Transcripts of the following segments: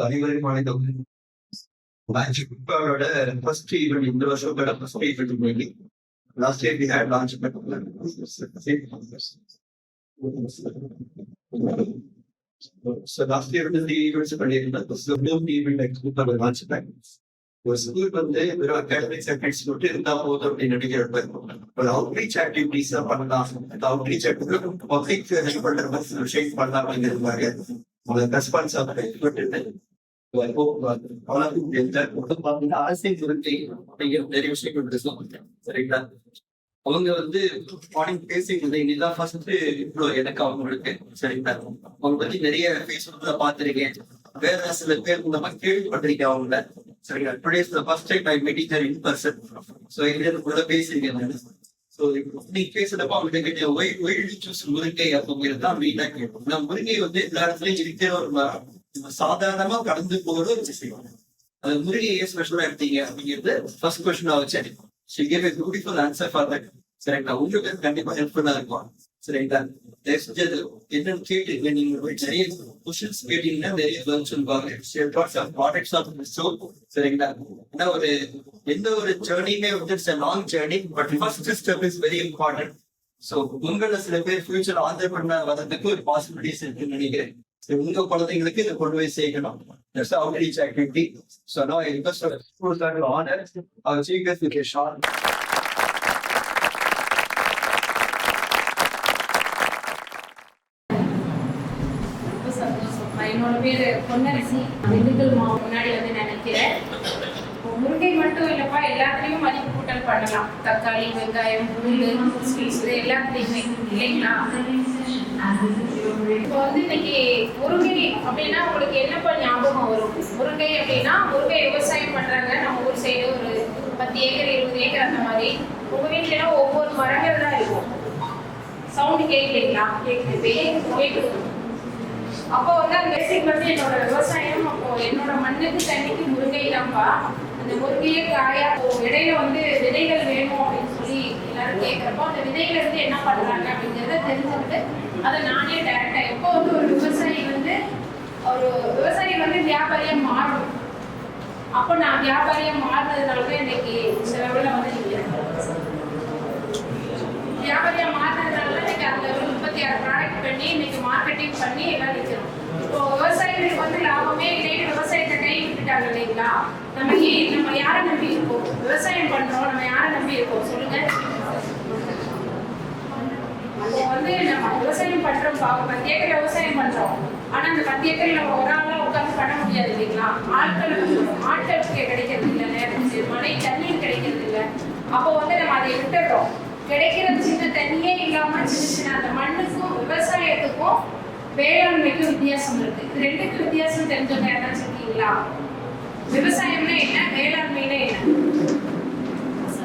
அனைவருக்கும் வணக்கம். அவரோட ஃபர்ஸ்ட் ஈவெண்ட் இந்த வருஷத்தோட ஃபர்ஸ்ட் ஈவெண்ட் பண்ணி last year we had launch So last year வந்து ஈவெண்ட்ஸ் பண்ணியிருந்தோம். ஈவெண்ட் எக்ஸ்போர்ட் லான்ச் பண்ணி ஒரு ஸ்கூலுக்கு வந்து ஒரு அகாடமிக் ஆக்டிவிட்டிஸ் மட்டும் இருந்தா போதும் அப்படின்னு நினைக்கிறேன். ஒரு அவுட்ரீச் ஆக்டிவிட்டிஸா பண்ணலாம். அந்த அவுட்ரீச் ஆக்டிவிட்டி பப்ளிக் ஹெல்ப் பண்ற மாதிரி விஷயம் பண்ணலாம் அப்படிங்கிறதுக்காக உங்களுக்கு ரெஸ்பான்சிபிலிட்டி அரசியல் துறை நிறைய விஷயங்கள் சரிங்களா. அவங்க வந்து மார்னிங் பேசிக்கிறது இதுதான் ஃபர்ஸ்ட் இவ்வளவு எனக்கு அவங்களுக்கு சரிங்களா. அவங்க பத்தி நிறைய பேசுறத பார்த்திருக்கேன். வேற சில பேர் இந்த மாதிரி கேள்விப்பட்டிருக்கேன் அவங்கள சரிங்களா. Today's the first time I meet her in person. So எங்க கூட பேசிருக்கேன் நான். சோ நீ பேசுறப்ப அவங்க கிட்ட ஒய் சூஸ் முருங்கை அப்படிங்கிறது தான் மெயினா கேட்போம். நான் முருங்கை வந்து எல்லா இடத்துலயும் இருக்கிற ஒரு சாதாரணமா கடந்து போகிற ஒரு விஷயம். அது முருகையே ஸ்பெஷலா எடுத்தீங்க அப்படிங்கிறது ஃபர்ஸ்ட் கொஸ்டின் வச்சேன். She gave a beautiful answer for that. சரிங்களா. உங்களுக்கு கண்டிப்பா ஹெல்ப்ஃபுல்லா இருக்கும் சரிங்களா. என்னன்னு கேட்டு நீங்க நிறைய கொஸ்டின்ஸ் கேட்டீங்கன்னா நிறைய பதில் சொல்லுவாங்க சரிங்களா. ஏன்னா ஒரு எந்த ஒரு ஜேர்னியுமே வந்து it's a long journey but first step is very important. So உங்களை சில பேர் ஃபியூச்சர் ஆதர் பண்ண வரதுக்கு ஒரு பாசிபிலிட்டிஸ் இருக்குன்னு நினைக்கிறேன். உங்க குழந்தைங்களுக்கு இதை கொண்டு போய் சேர்க்கணும். That's the outreach activity. So now I request our schools to honor our chief guest with a short. என்னோட பேர் பொன்னரசி. திண்டுக்கல் மாவட்டம் முன்னாடி வந்து நினைக்கிறேன். முருங்கை மட்டும் இல்லப்பா, எல்லாத்துலயும் மதிப்பு கூட்டல் பண்ணலாம். தக்காளி, வெங்காயம், புல், ஸ்வீட்ஸ் எல்லாத்துலயுமே இல்லைங்களா. இப்போ வந்து இன்னைக்கு முருங்கை அப்படின்னா உங்களுக்கு என்னப்பா ஞாபகம் வரும்? முருங்கை அப்படின்னா முருங்கை விவசாயம் பண்றாங்க நம்ம ஊர் சைடு. ஒரு 10 ஏக்கர் 20 ஏக்கர் அந்த மாதிரி. உங்க வீட்டுல ஒவ்வொரு மரங்கள் தான் இருக்கும். சவுண்டு கேட்கலைங்களா? கேட்குது. அப்போ வந்து அந்த பேசிக் வந்து என்னோட விவசாயம். அப்போ என்னோட மண்ணுக்கு தண்ணிக்கு முருங்கை தான்ப்பா. அந்த முருங்கையே காயா இடையில வந்து விதைகள் வேணும் அப்படின்னு சொல்லி எல்லாரும் கேட்குறப்போ அந்த விதைகள் வந்து என்ன பண்றாங்க அப்படிங்கிறத தெரிஞ்சுக்கிட்டு அதை நானே டைரக்டா எப்போ வந்து ஒரு விவசாயி வந்து வியாபாரியா மாறணும். அப்போ நான் வியாபாரியா மாறினதுனாலதான் இன்னைக்கு இந்த லெவலில் வந்து வியாபாரியா மாறினதுனால இன்னைக்கு அந்த 36 ப்ராடக்ட் பண்ணி இன்னைக்கு மார்க்கெட்டிங் பண்ணி எல்லாம் நிற்கிறோம். இப்போ விவசாயிகளுக்கு வந்து லாபமே இல்லைன்னு விவசாயத்தை கை விட்டுட்டாங்க இல்லைங்களா. நம்ம யாரை நம்பி இருக்கோம்? விவசாயம் பண்றோம், நம்ம யாரை நம்பி இருக்கோம் சொல்லுங்க. அப்போ வந்து நம்ம விவசாயம் பண்றோம், 10 ஏக்கர் விவசாயம் பண்றோம். ஆனா அந்த 10 ஏக்கர் நம்ம ஒரு ஆளா உட்காந்து பண்ண முடியாது இல்லைங்களா. ஆட்களுக்கு கிடைக்கிறது இல்லை, நேரம் மழை தண்ணீர் கிடைக்கிறது இல்லை. அப்போ வந்து நம்ம அதை விட்டுடுறோம். கிடைக்கிற சின்ன தண்ணியே இல்லாம சின்ன அந்த மண்ணுக்கும் விவசாயத்துக்கும் வேளாண்மைக்கும் வித்தியாசம் இருக்கு. இது ரெண்டுக்கும் வித்தியாசம் தெரிஞ்சவங்க யாராச்சும் இருக்கீங்களா? விவசாயம்னா என்ன, வேளாண்மைனா என்ன?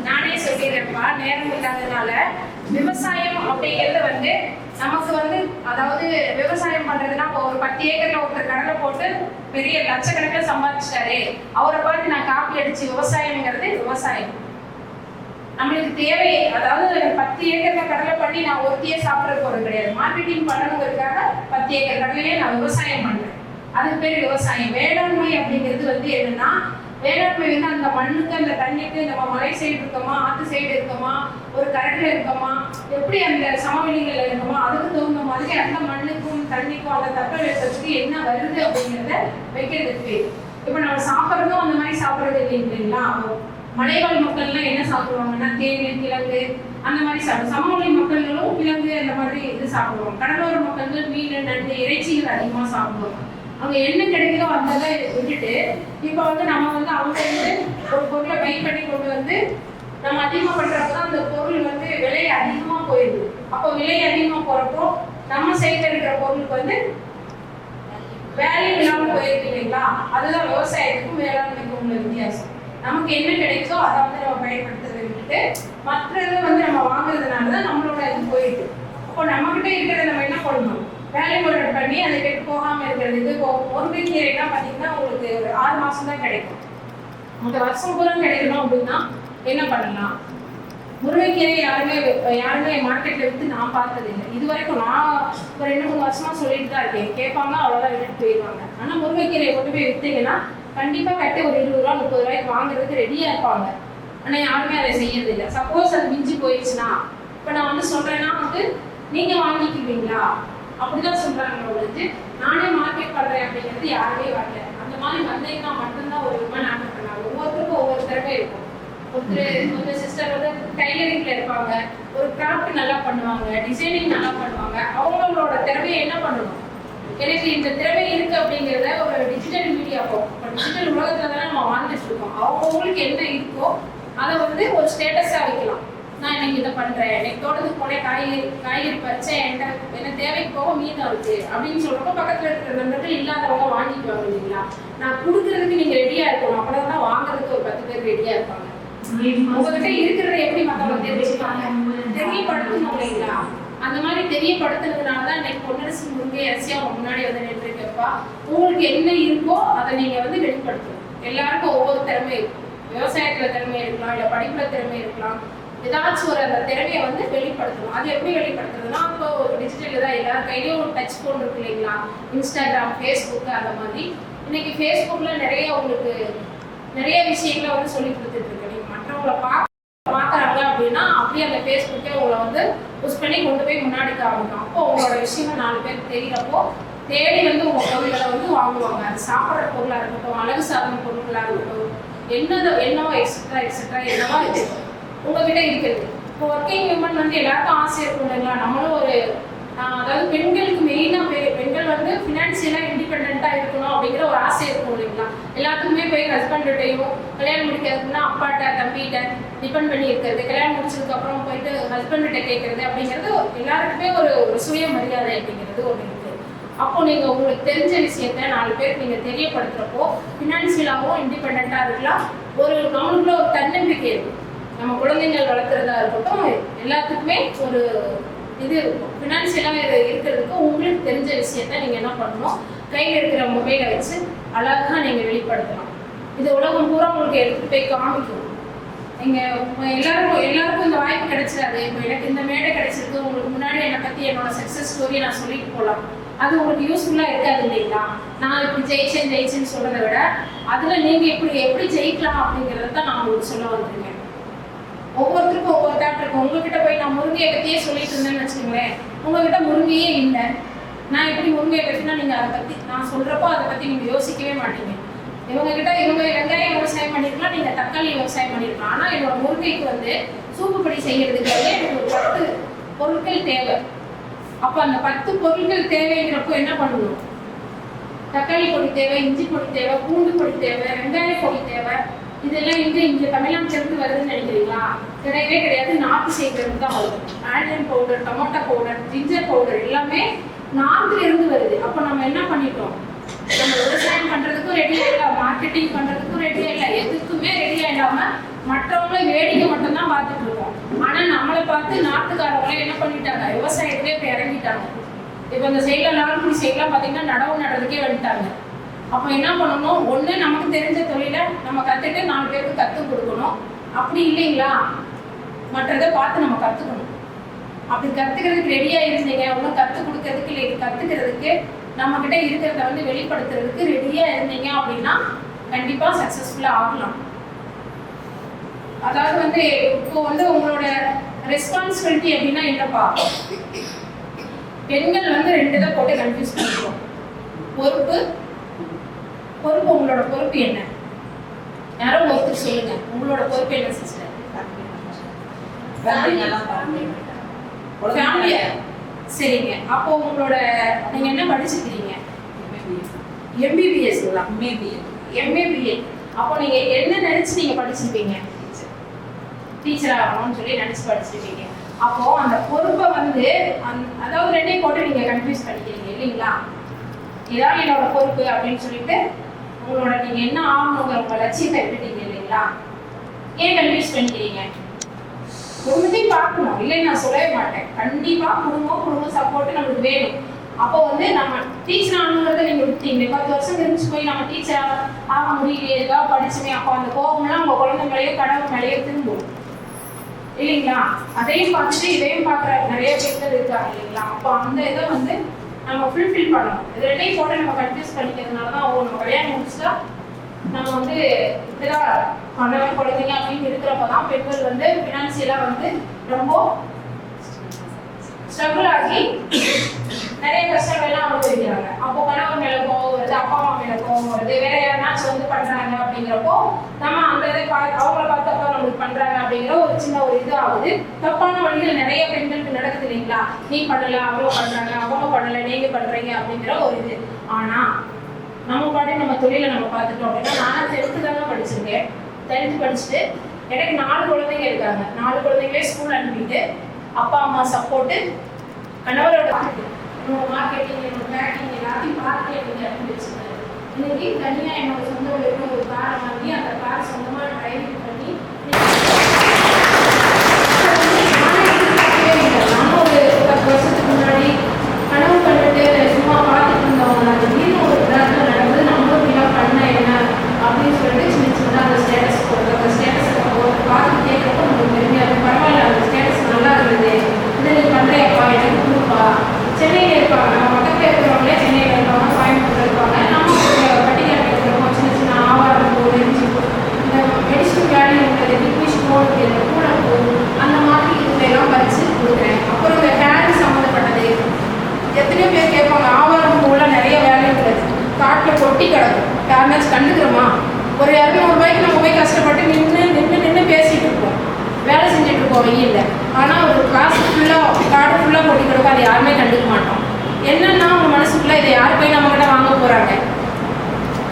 நானே சொல்லிடுறேன்ப்பா, நேரம் இல்லாததுனால. விவசாயம் அப்படிங்கிறது வந்து நமக்கு வந்து அதாவது விவசாயம் பண்றதுன்னா ஒரு 10 ஏக்கர்ல ஒருத்தர் கடலை போட்டு பெரிய லட்சக்கணக்கில் சம்பாதிச்சிட்டாரு, அவரை பார்த்து நான் காப்பி அடிச்சு விவசாயம்ங்கிறது விவசாயம் நம்மளுக்கு தேவை. அதாவது 10 ஏக்கர்ல கடலை பண்ணி நான் ஒருத்தியே சாப்பிட போறது கிடையாது. மார்க்கெட்டிங் பண்ணணுங்கிறதுக்காக 10 ஏக்கர் கடலையே நான் விவசாயம் பண்றேன். அதுக்கு பேர் விவசாயம். வேளாண்மை அப்படிங்கிறது வந்து என்னன்னா, வேளாண்மை வந்து அந்த மண்ணுக்கு அந்த தண்ணிக்கு நம்ம மலை சைடு இருக்கோமா, ஆத்து சைடு இருக்கோமா, ஒரு கரட்டில் இருக்கோமா, எப்படி அந்த சமவெளிகள் இருக்கோமா, அதுக்கு தகுந்த மாதிரி அந்த மண்ணுக்கும் தண்ணிக்கும் அந்த தட்பவெப்பத்துக்கு என்ன வருது அப்படிங்கிறத வைக்கிறதுக்கு. இப்போ நம்ம சாப்பிட்றதும் அந்த மாதிரி சாப்பிட்றது இல்லைங்களா. மலைவாழ் மக்கள்லாம் என்ன சாப்பிடுவாங்கன்னா தேன், கிழங்கு அந்த மாதிரி சாப்பிடுவோம். சமவெளி மக்கள்களும் கிழங்கு அந்த மாதிரி இது சாப்பிடுவோம். கடலோர மக்கள்கள் மீன், நண்டு, இறைச்சிகள் அதிகமாக சாப்பிடுவோம். அவங்க என்ன கிடைக்குதோ அந்த விட்டுட்டு இப்போ வந்து நம்ம வந்து அவங்க வந்து ஒரு பொருளை பை பண்ணி கொண்டு வந்து நம்ம அதிகமாக பண்றப்ப அந்த பொருள் வந்து விலை அதிகமாக போயிடுது. அப்போ விலை அதிகமாக போறப்போ நம்ம சைட்ல இருக்கிற பொருளுக்கு வந்து வேல்யூ இல்லாமல் போயிருக்கு இல்லைங்களா. அதுதான் விவசாயத்துக்கும் வேளாண்மைக்கும் உள்ள வித்தியாசம். நமக்கு என்ன கிடைக்குதோ அதை வந்து நம்ம பயன்படுத்துறதை விட்டுட்டு மற்றது வந்து நம்ம வாங்குறதுனாலதான் நம்மளோட இது போயிட்டு. அப்போ நம்மகிட்ட இருக்கிறத நம்ம என்ன பண்ணணும், வேல்யூ பண்ணி அதை கெட்டு போகாம இருக்கிறதுக்கு. இப்போ முருங்கைக்கீரைனா பார்த்தீங்கன்னா உங்களுக்கு ஒரு 6 மாசம் தான் கிடைக்கும். அந்த வருஷம் பூரா கிடைக்கணும் அப்படின்னா என்ன பண்ணலாம்? முருங்கைக்கீரை யாருமே மார்க்கெட்ல வித்து நான் பார்த்தது இல்லை. இது வரைக்கும் நான் ஒரு 2-3 வருஷமா சொல்லிட்டு தான் இருக்கேன். கேட்பாங்க, அவ்வளோதான் விட்டுட்டு போயிடுவாங்க. ஆனால் முருங்கைக்கீரையை கொண்டு போய் வித்தீங்கன்னா கண்டிப்பாக கட்டி ஒரு 20 ரூபா 30 ரூபாய்க்கு வாங்குறதுக்கு ரெடியா இருப்பாங்க. ஆனால் யாருமே அதை செய்யறது இல்லை. சப்போஸ் அது மிஞ்சி போயிடுச்சுன்னா இப்போ நான் வந்து சொல்றேன்னா வந்து நீங்க வாங்கிக்குவீங்களா அப்படிதான் சொல்றாங்க ஒழிஞ்சு நானே மார்க்கெட் பண்றேன் அப்படிங்கிறது யாருமே வரல. அந்த மாதிரி வந்தீங்கன்னா மட்டும்தான் ஒரு விமன் ஆண்டர் பண்ணாங்க. ஒவ்வொருத்தருக்கும் ஒவ்வொரு திறமை இருக்கும். ஒரு சிஸ்டர் வந்து டைலரிங்ல இருப்பாங்க, ஒரு கிராஃப்ட் நல்லா பண்ணுவாங்க, டிசைனிங் நல்லா பண்ணுவாங்க. அவங்களோட திறமையை என்ன பண்ணணும், எனக்கு இந்த திறமை இருக்கு அப்படிங்கிறத ஒரு டிஜிட்டல் மீடியா டிஜிட்டல் உலகத்துல தானே நம்ம வாழ்ந்துட்டு இருக்கோம். அவங்களுக்கு என்ன இருக்கோ அதை வந்து ஒரு ஸ்டேட்டஸா வைக்கலாம். நான் இன்னைக்கு இதை பண்றேன், இன்னைக்கு தோட்டத்துக்கு போனேன், காய்கறி பறிச்சேன், என்ன தேவைக்கு போக மீதம் இருக்கு அப்படின்னு சொல்றப்ப பக்கத்துல இருக்கிற நண்பர்கள் இல்லாதவங்க வாங்கிக்குவாங்க இல்லைங்களா. நான் கொடுக்கறதுக்கு நீங்க ரெடியா இருக்கணும். அப்பதான் வாங்குறதுக்கு ஒரு 10 பேர் ரெடியா இருப்பாங்க. உங்ககிட்ட இருக்கிறத எப்படி மத்தவங்க தெரிஞ்சுப்பாங்க, தெரியப்படுத்தணும் இல்லைங்களா. அந்த மாதிரி தெரியப்படுத்துறதுனாலதான் இன்னைக்கு பொன்னரசு முருங்கை அரிசியா அவங்க முன்னாடி வந்து நின்றுருக்கப்பா. உங்களுக்கு என்ன இருக்கோ அதை நீங்க வந்து வெளிப்படுத்தணும். எல்லாருக்கும் ஒவ்வொரு திறமை இருக்கும். விவசாயத்துல திறமை இருக்கலாம், இல்ல படிப்புல திறமை இருக்கலாம். ஏதாச்சும் ஒரு அந்த திறமையை வந்து வெளிப்படுத்தணும். அது எப்படி வெளிப்படுத்துறதுன்னா இப்போ ஒரு டிஜிட்டல் தான் எல்லா கையிலையும் ஒரு டச் ஃபோன் இருக்கு இல்லைங்களா. இன்ஸ்டாகிராம், ஃபேஸ்புக் அந்த மாதிரி. இன்னைக்கு ஃபேஸ்புக்ல நிறைய உங்களுக்கு நிறைய விஷயங்களை வந்து சொல்லி கொடுத்துட்டு இருக்கு. நீங்க மற்றவங்களை பார்க்குறாங்க அப்படின்னா அப்படியே அந்த ஃபேஸ்புக்கே உங்களை வந்து புஷ் பண்ணி கொண்டு போய் முன்னாடி காமிக்கும். அப்போ உங்களோட விஷயங்கள் 4 பேருக்கு தெரியறப்போ தேடி வந்து உங்க பொருட்களை வந்து வாங்குவாங்க. அது சாப்பிட்ற பொருளாக இருக்கட்டும், அழகு சாதன பொருட்களாக இருக்கட்டும், என்னவோ எக்ஸெட்ரா என்னவா இருக்கு உங்ககிட்ட இருக்குது. இப்போ ஒர்க்கிங் விமன் வந்து எல்லாருக்கும் ஆசை இருக்கும் இல்லைங்களா. நம்மளும் ஒரு அதாவது பெண்களுக்கு மெயினாக பெண்கள் வந்து ஃபினான்ஷியலாக இண்டிபெண்ட்டாக இருக்கணும் அப்படிங்கிற ஒரு ஆசை இருக்கும் இல்லைங்களா. எல்லாத்துக்குமே போய் ஹஸ்பண்ட்டையும் கல்யாணம் முடிக்கிறதுக்குன்னா அப்பாட்ட தம்பிகிட்ட டிபெண்ட் பண்ணி இருக்கிறது, கல்யாணம் முடிச்சதுக்கப்புறம் போயிட்டு ஹஸ்பண்ட்கிட்ட கேட்கறது அப்படிங்கிறது எல்லாருக்குமே ஒரு சுய மரியாதை அப்படிங்கிறது ஒன்று இருக்குது. அப்போ நீங்கள் உங்களுக்கு தெரிஞ்ச விஷயத்த 4 பேருக்கு நீங்கள் தெரியப்படுத்துகிறப்போ ஃபினான்ஷியலாகவும் இண்டிபெண்ட்டாக இருக்கலாம். நம்மளுக்குள்ள ஒரு தன்னம்பிக்கை இருக்கும். நம்ம குழந்தைகள் வளர்க்குறதா இருக்கட்டும், எல்லாத்துக்குமே ஒரு இது இருக்கும். ஃபினான்ஷியலாக இருக்கிறதுக்கு உங்களுக்கு தெரிஞ்ச விஷயத்த நீங்கள் என்ன பண்ணணும், கையில் இருக்கிற மொபைலை வச்சு அழகாக நீங்கள் வெளிப்படுத்தலாம். இது உலகம் பூரா உங்களுக்கு எடுத்துகிட்டு போய் காமிக்கும். நீங்கள் எல்லாருக்கும் இந்த வாய்ப்பு கிடைச்சிடாது. இப்போ எனக்கு இந்த மேடை கிடைச்சிருக்கு, உங்களுக்கு முன்னாடி என்னை பற்றி என்னோட சக்ஸஸ் ஸ்டோரியை நான் சொல்லிட்டு போகலாம். அது உங்களுக்கு யூஸ்ஃபுல்லாக இருக்காது இல்லைங்களா. நான் இப்படி ஜெயிச்சேன்னு சொல்கிறத விட அதில் நீங்கள் எப்படி ஜெயிக்கலாம் அப்படிங்கிறத தான் நான் உங்களுக்கு சொல்ல வந்திருக்கேன். ஒவ்வொருத்தருக்கும் ஒவ்வொரு தாட் இருக்கும். உங்ககிட்ட போய் நான் முருங்கையை பற்றியே சொல்லிட்டு இருந்தேன்னு வச்சுக்கோங்களேன், உங்ககிட்ட முருங்கையே இல்லை. நான் எப்படி முருங்கையை பற்றினா நீங்கள் அதை பற்றி நான் சொல்கிறப்போ அதை பற்றி நீங்கள் யோசிக்கவே மாட்டீங்க. இவங்க வெங்காயம் விவசாயம் பண்ணியிருக்கலாம், நீங்கள் தக்காளி விவசாயம் பண்ணியிருக்கலாம். ஆனால் என்னோட முருங்கைக்கு வந்து சூப்புப்படி செய்யறதுக்காக எனக்கு ஒரு 10 பொருட்கள் தேவை. அப்போ அந்த 10 பொருட்கள் தேவைங்கிறப்போ என்ன பண்ணணும், தக்காளி பொடி தேவை, இஞ்சி பொடி தேவை, பூண்டு பொடி தேவை, வெங்காய பொடி தேவை. இதெல்லாம் இங்கே தமிழ்நாட்டிலிருந்து வருதுன்னு நினைக்கிறீங்களா? கிடையவே கிடையாது. நார்த்து சைட்லேருந்து தான் வருது. Onion powder, tomato powder, ginger powder எல்லாமே நார்த்துலேருந்து வருது. அப்போ நம்ம என்ன பண்ணிட்டோம், நம்ம விவசாயம் பண்ணுறதுக்கும் ரெடியாக இல்லை, மார்க்கெட்டிங் பண்ணுறதுக்கும் ரெடியாக இல்லை, எதுக்குமே ரெடியாக இல்லாமல் மற்றவங்கள வேடிக்கை மட்டும்தான் பார்த்துட்டு இருக்கோம். ஆனால் நம்மளை பார்த்து நாட்டுக்காரங்களே என்ன பண்ணிட்டாங்க, விவசாயத்திலே இப்போ இறங்கிட்டாங்க. இப்போ இந்த சைடில் லால்குடி சைட்லாம் பார்த்தீங்கன்னா நடவு நடுறதுக்கே வந்துட்டாங்க. அப்போ என்ன பண்ணணும், ஒன்று நமக்கு தெரிஞ்ச தொழிலை நம்ம கற்றுட்டு 4 பேருக்கு கற்றுக் கொடுக்கணும். அப்படி இல்லைங்களா மற்றதை பார்த்து நம்ம கற்றுக்கணும். அப்படி கற்றுக்கிறதுக்கு ரெடியாக இருந்தீங்க, ஒன்றும் கற்றுக் கொடுக்கறதுக்கு இல்லை, இது கற்றுக்கிறதுக்கு நம்மக்கிட்ட இருக்கிறத வந்து வெளிப்படுத்துறதுக்கு ரெடியாக இருந்தீங்க அப்படின்னா கண்டிப்பாக சக்ஸஸ்ஃபுல்லாக ஆகலாம். அதாவது வந்து இப்போ வந்து உங்களோட ரெஸ்பான்சிபிலிட்டி அப்படின்னா என்னப்பா, பெண்கள் வந்து 2 இதை போட்டு கன்ஃபியூஸ் பண்ணிக்கிறோம். பொறுப்பு உங்களோட பொறுப்பு என்ன, யாரோ ஒருத்தர் சொல்லுங்க, உங்களோட பொறுப்பு என்ன சிஸ்டர்? ஃபேமிலியா? சரிங்க. அப்போ உங்களோட நீங்க என்ன படிச்சிருக்கீங்க? எம்பிபிஎஸ்ங்களா? எம்ஏபிஏ. அப்போ நீங்க என்ன நினைச்சு நீங்க படிச்சிருப்பீங்க? டீச்சர் ஆகணும்னு சொல்லி நினைச்சு படிச்சிருப்பீங்க. அப்போ அந்த பொறுப்பை வந்து அதாவது 2ஐயும் போட்டு நீங்க கன்ஃபியூஸ் பண்ணிக்கிறீங்க இல்லைங்களா. இதான் என்னோட பொறுப்பு அப்படின்னு சொல்லிட்டு உங்களோட நீங்க என்ன ஆகணுங்கிற உங்க லட்சியத்தை விட்டுட்டீங்க இல்லைங்களா. ஏன் கன்ஃபியூஸ் பண்ணிக்கிறீங்க? குடும்பத்தையும் பார்க்கணும், இல்லைன்னு நான் சொல்லவே மாட்டேன். கண்டிப்பா குடும்ப சப்போர்ட் நம்மளுக்கு வேணும். அப்போ வந்து நம்ம டீச்சர் ஆகணுங்கிறத நீங்க விட்டீங்க. 10 வருஷம் கழிச்சு போய் நம்ம டீச்சர் ஆக முடியலையே, ஏதாவது படிச்சுமே, அப்போ அந்த கோபம்லாம் உங்க குழந்தை மேலேயோ கடவுள் மேலேயோ திரும்பும். இல்லைங்களா? அதையும் பார்த்துட்டு இதையும் பார்க்குற நிறைய பேர்கள் இருக்காங்க இல்லைங்களா? அப்போ அந்த இதை வந்து நம்ம ஃபுல்ஃபில் பண்ணணும். இது ரெண்டையும் போட்டு நம்ம கன்ஃபியூஸ் பண்ணிக்கிறதுனால தான் நம்ம கல்யாணம் முடிச்சுட்டா நம்ம வந்து இப்படிதான் கணவன் குழந்தைங்க அப்படின்னு இருக்கிறப்ப தான் பெண்கள் வந்து ஃபினான்சியலாக வந்து ரொம்ப ஸ்ட்ரகிள் ஆகி நிறைய கஷ்டங்கள்லாம் அனுபவிக்கிறாங்க. அப்போ கணவன் மேல கோவம் வருது, அப்பா அம்மா மேல கோவம் வருது, வேற யாருனாச்சும் வந்து பண்றாங்க அப்படிங்கிறப்போ நம்ம அந்த இதை அவங்கள பார்த்தப்ப நம்மளுக்கு பண்றாங்க அப்படிங்கிற ஒரு சின்ன ஒரு இது ஆகுது. தப்பான வழிகள் நிறைய பெண்களுக்கு நடக்குது இல்லைங்களா? நீ பண்ணல, அவ்வளோ பண்றாங்க, அவங்க பண்ணல, நீங்க பண்றீங்க அப்படிங்கிற ஒரு இது. ஆனா நம்ம பாட்டு நம்ம தொழிலை நம்ம பார்த்துட்டோம் அப்படின்னா, நான் 10th தாங்க படிச்சிருக்கேன். 10th படிச்சுட்டு எனக்கு 4 குழந்தைங்க இருக்காங்க. 4 குழந்தைங்களே ஸ்கூல் அனுப்பிட்டு அப்பா அம்மா சப்போர்ட்டு, கணவரோட மார்க்கெட்டிங், என்னோட பேக்கிங் எல்லாத்தையும் பார்த்து எனக்கு அனுப்பி வச்சுருக்காரு. இன்னைக்கு தனியாக என்னோட சொந்த ஊருக்கு ஒரு காரை வாங்கி அந்த காரை சொந்தமாக டிரைவிங் பண்ணி நானும் ஒரு 10 வருஷத்துக்கு முன்னாடி கனவு பண்ணிட்டு சும்மா பார்த்துட்டு இருந்தவங்க அது திடீர்னு ஒரு இடத்துல நடக்குது. நம்மளும் இப்படிலாம் பண்ண என்ன அப்படின்னு சொல்லிட்டு சின்ன சின்னதாக அந்த ஸ்டேட்டஸ் போடுறது, அந்த ஸ்டேட்டஸை பார்த்து கேட்குறப்போ நம்மளுக்கு தெரியாது. பரவாயில்ல, அந்த ஸ்டேட்டஸ் நல்லா இருந்தது, இதை நீ பண்ணுறியப்பா, எனக்கு கொடுப்பா. சென்னையில் இருப்பாங்க, நம்ம பக்கத்தில் இருக்கிறவங்களே சென்னையில் இருப்பாங்க, கோயம்புத்தூர் இருப்பாங்க, நம்ம பட்டிக்காட்டில் இருக்கிறவங்க சின்ன சின்ன ஆவாரம் பூ, நெஞ்சு பூ, இந்த மெடிசன் வேல்யூ இருக்கிறது, கிட்னிஷ் போன், பூனைப்பூ, அந்த மாதிரி இதுலாம் பறித்து கொடுக்குறேன். அப்புறம் இந்த ஹேர் சம்மந்தப்பட்டது எத்தனையோ பேர் கேட்பாங்க. ஆவாரம் பூவில் நிறைய வேல்யூ இருக்கிறது, காட்டில் கொட்டி கிடக்கும், யாருனாச்சும் கண்டுக்கிறோமா? ஒரு 200 ரூபாய்க்கு நம்ம போய் கஷ்டப்பட்டு நின்று பேசிகிட்டு இருப்போம், வேலை செஞ்சுட்டு இருக்கோம் வெயில்ல. ஆனால் ஒரு காசு ஃபுல்லாக காடு ஃபுல்லாக கொட்டி கிடக்கும், அதை யாருமே கண்டுக்க மாட்டோம். என்னன்னா அவங்க மனசுக்குள்ள இதை யார் போய் நம்மகிட்ட வாங்க போகிறாங்க?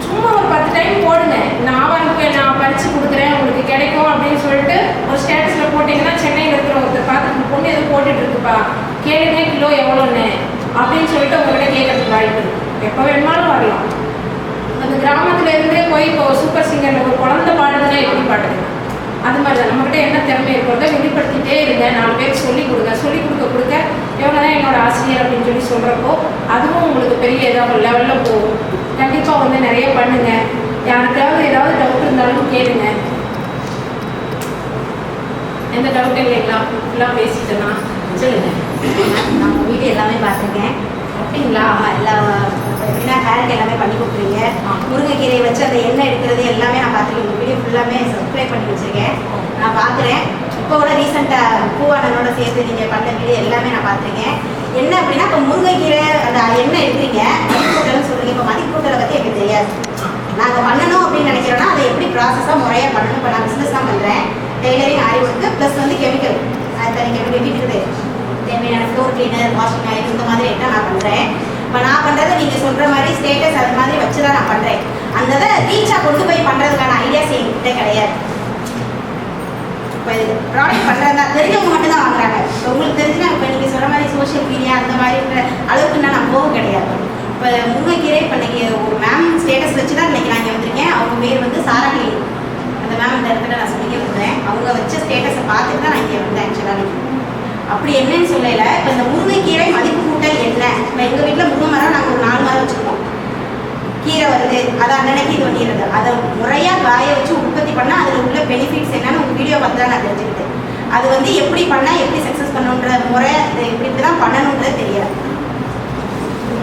சும்மா ஒரு 10 டைம் போடுங்க, நான் ஆவாரம்பூ நான் பறித்து கொடுக்குறேன் உங்களுக்கு கிடைக்கும் அப்படின்னு சொல்லிட்டு ஒரு ஸ்டேட்டஸில் போட்டிங்கன்னா சென்னையில் இருக்கிற ஒருத்தர் பார்த்து பொண்ணு எதுவும் போட்டுட்டு இருக்குப்பா, கேளுங்க கிலோ எவ்வளோன்னு அப்படின்னு சொல்லிட்டு உங்கள்கிட்ட கேட்கறதுக்கு வாய்ப்பு இருக்கு. எப்போ வேணுமாலும் வரலாம். அந்த கிராமத்துல இருந்தே போய் இப்போ சூப்பர் சிங்கரில் ஒரு குழந்தை பாடுதுன்னா எப்படி பாடுதுங்க? அது மாதிரி தான் நம்மகிட்ட என்ன திறமை இருக்கிறத வெளிப்படுத்திட்டே இருங்க. 4 பேருக்கு சொல்லிக் கொடுங்க. சொல்லிக் கொடுக்க இவங்க தான் என்னோட ஆசிரியர் அப்படின்னு சொல்லி சொல்கிறப்போ அதுவும் உங்களுக்கு பெரிய ஏதாவது லெவலில் போகும். கண்டிப்பாக வந்து நிறைய பண்ணுங்க. யாருக்காவது ஏதாவது டவுட் இருந்தாலும் கேளுங்க. எந்த டவுட்டும் இல்லைங்களா? ஃபுல்லாக பேசிட்டேன்னா சொல்லுங்கள். நான் உங்கள் வீடியோ எல்லாமே பார்த்துருக்கேன். அப்படிங்களா? எல்லா எப்படின்னா ஹேருக்கு எல்லாமே பண்ணி கொடுக்குறீங்க. முருங்கைக்கீரையை வச்சு அந்த எண்ணெய் எடுக்கிறது எல்லாமே நான் பார்த்துருக்கேன். உங்கள் வீடியோ ஃபுல்லாமே சப்ஸ்கிரைப் பண்ணி வச்சுருக்கேன், நான் பார்க்குறேன். இப்போ கூட ரீசெண்டாக பூவானனோட சேர்த்து நீங்கள் பண்ண வீடியோ எல்லாமே நான் பார்த்துருக்கேன். என்ன அப்படின்னா இப்போ முருங்கைக்கீரை அந்த எண்ணெய் எடுக்கிறீங்க, மதிக்கூட்டல்னு சொல்கிறீங்க. இப்போ மதிக்கூட்டலை பற்றி எனக்கு தெரியாது. நாங்கள் பண்ணணும் அப்படின்னு நினைக்கிறோன்னா அதை எப்படி ப்ராசஸாக முறையாக பண்ணணும். இப்போ நான் பிஸ்னஸ் தான் பண்ணுறேன், டெய்லரிங், ஆரி ஒர்க்கு ப்ளஸ் வந்து கெமிக்கல். அது தனி வீட்டுக்கு தேவையான ஃப்ளோர் கிளீனர், வாஷிங் ஆயில் இந்த மாதிரி ஐட்டம் நான் பண்ணுறேன். இப்போ நான் பண்ணுறதை நீங்கள் சொல்கிற மாதிரி ஸ்டேட்டஸ் அது மாதிரி வச்சு தான் நான் பண்ணுறேன். அந்த இதை ரீச்சாக கொண்டு போய் பண்ணுறதுக்கான ஐடியாஸ் என்கிட்ட கிடையாது. இப்போ இது ப்ராடக்ட் பண்ணுறதா தெரிஞ்சவங்க மட்டும் தான் வாங்குறாங்க. இப்போ உங்களுக்கு தெரிஞ்சுன்னா இப்போ நீங்கள் சொல்கிற மாதிரி சோஷியல் மீடியா அந்த மாதிரின்ற அளவுக்கு நான் போக கிடையாது. இப்போ முருங்கைக்கீரை இப்போ இன்றைக்கி ஒரு மேம் ஸ்டேட்டஸ் வச்சு தான் இன்றைக்கி நான் இங்கே வந்திருக்கேன். அவங்க பேர் வந்து சாராணி. அந்த மேம் இந்த இடத்துல நான் சொல்லிக்க போகிறேன். அவங்க வச்ச ஸ்டேட்டஸை பார்த்துட்டு தான் நான் இங்கே வந்தேன். ஆக்சுவலாக அப்படி என்னன்னு சொல்லல. இப்போ இந்த முருங்கைக்கீரை மதிப்பு கூட்டல் என்ன? இப்போ எங்கள் வீட்டில் முருங்கை மரம் நாங்கள் ஒரு 4 மரம் வச்சுருக்கோம். கீரை வருது, அதை அன்னன்னைக்கு இது பண்ணிடுறது. அதை முறையாக காய வச்சு உற்பத்தி பண்ணால் அதில் உள்ள பெனிஃபிட்ஸ் என்னன்னு உங்கள் வீடியோ பார்த்து தான் நான் தெரிஞ்சுக்கிட்டேன். அது வந்து எப்படி பண்ணால் எப்படி சக்ஸஸ் பண்ணணுன்ற முறை, இதை இப்படி தான் பண்ணணுன்றது தெரியல.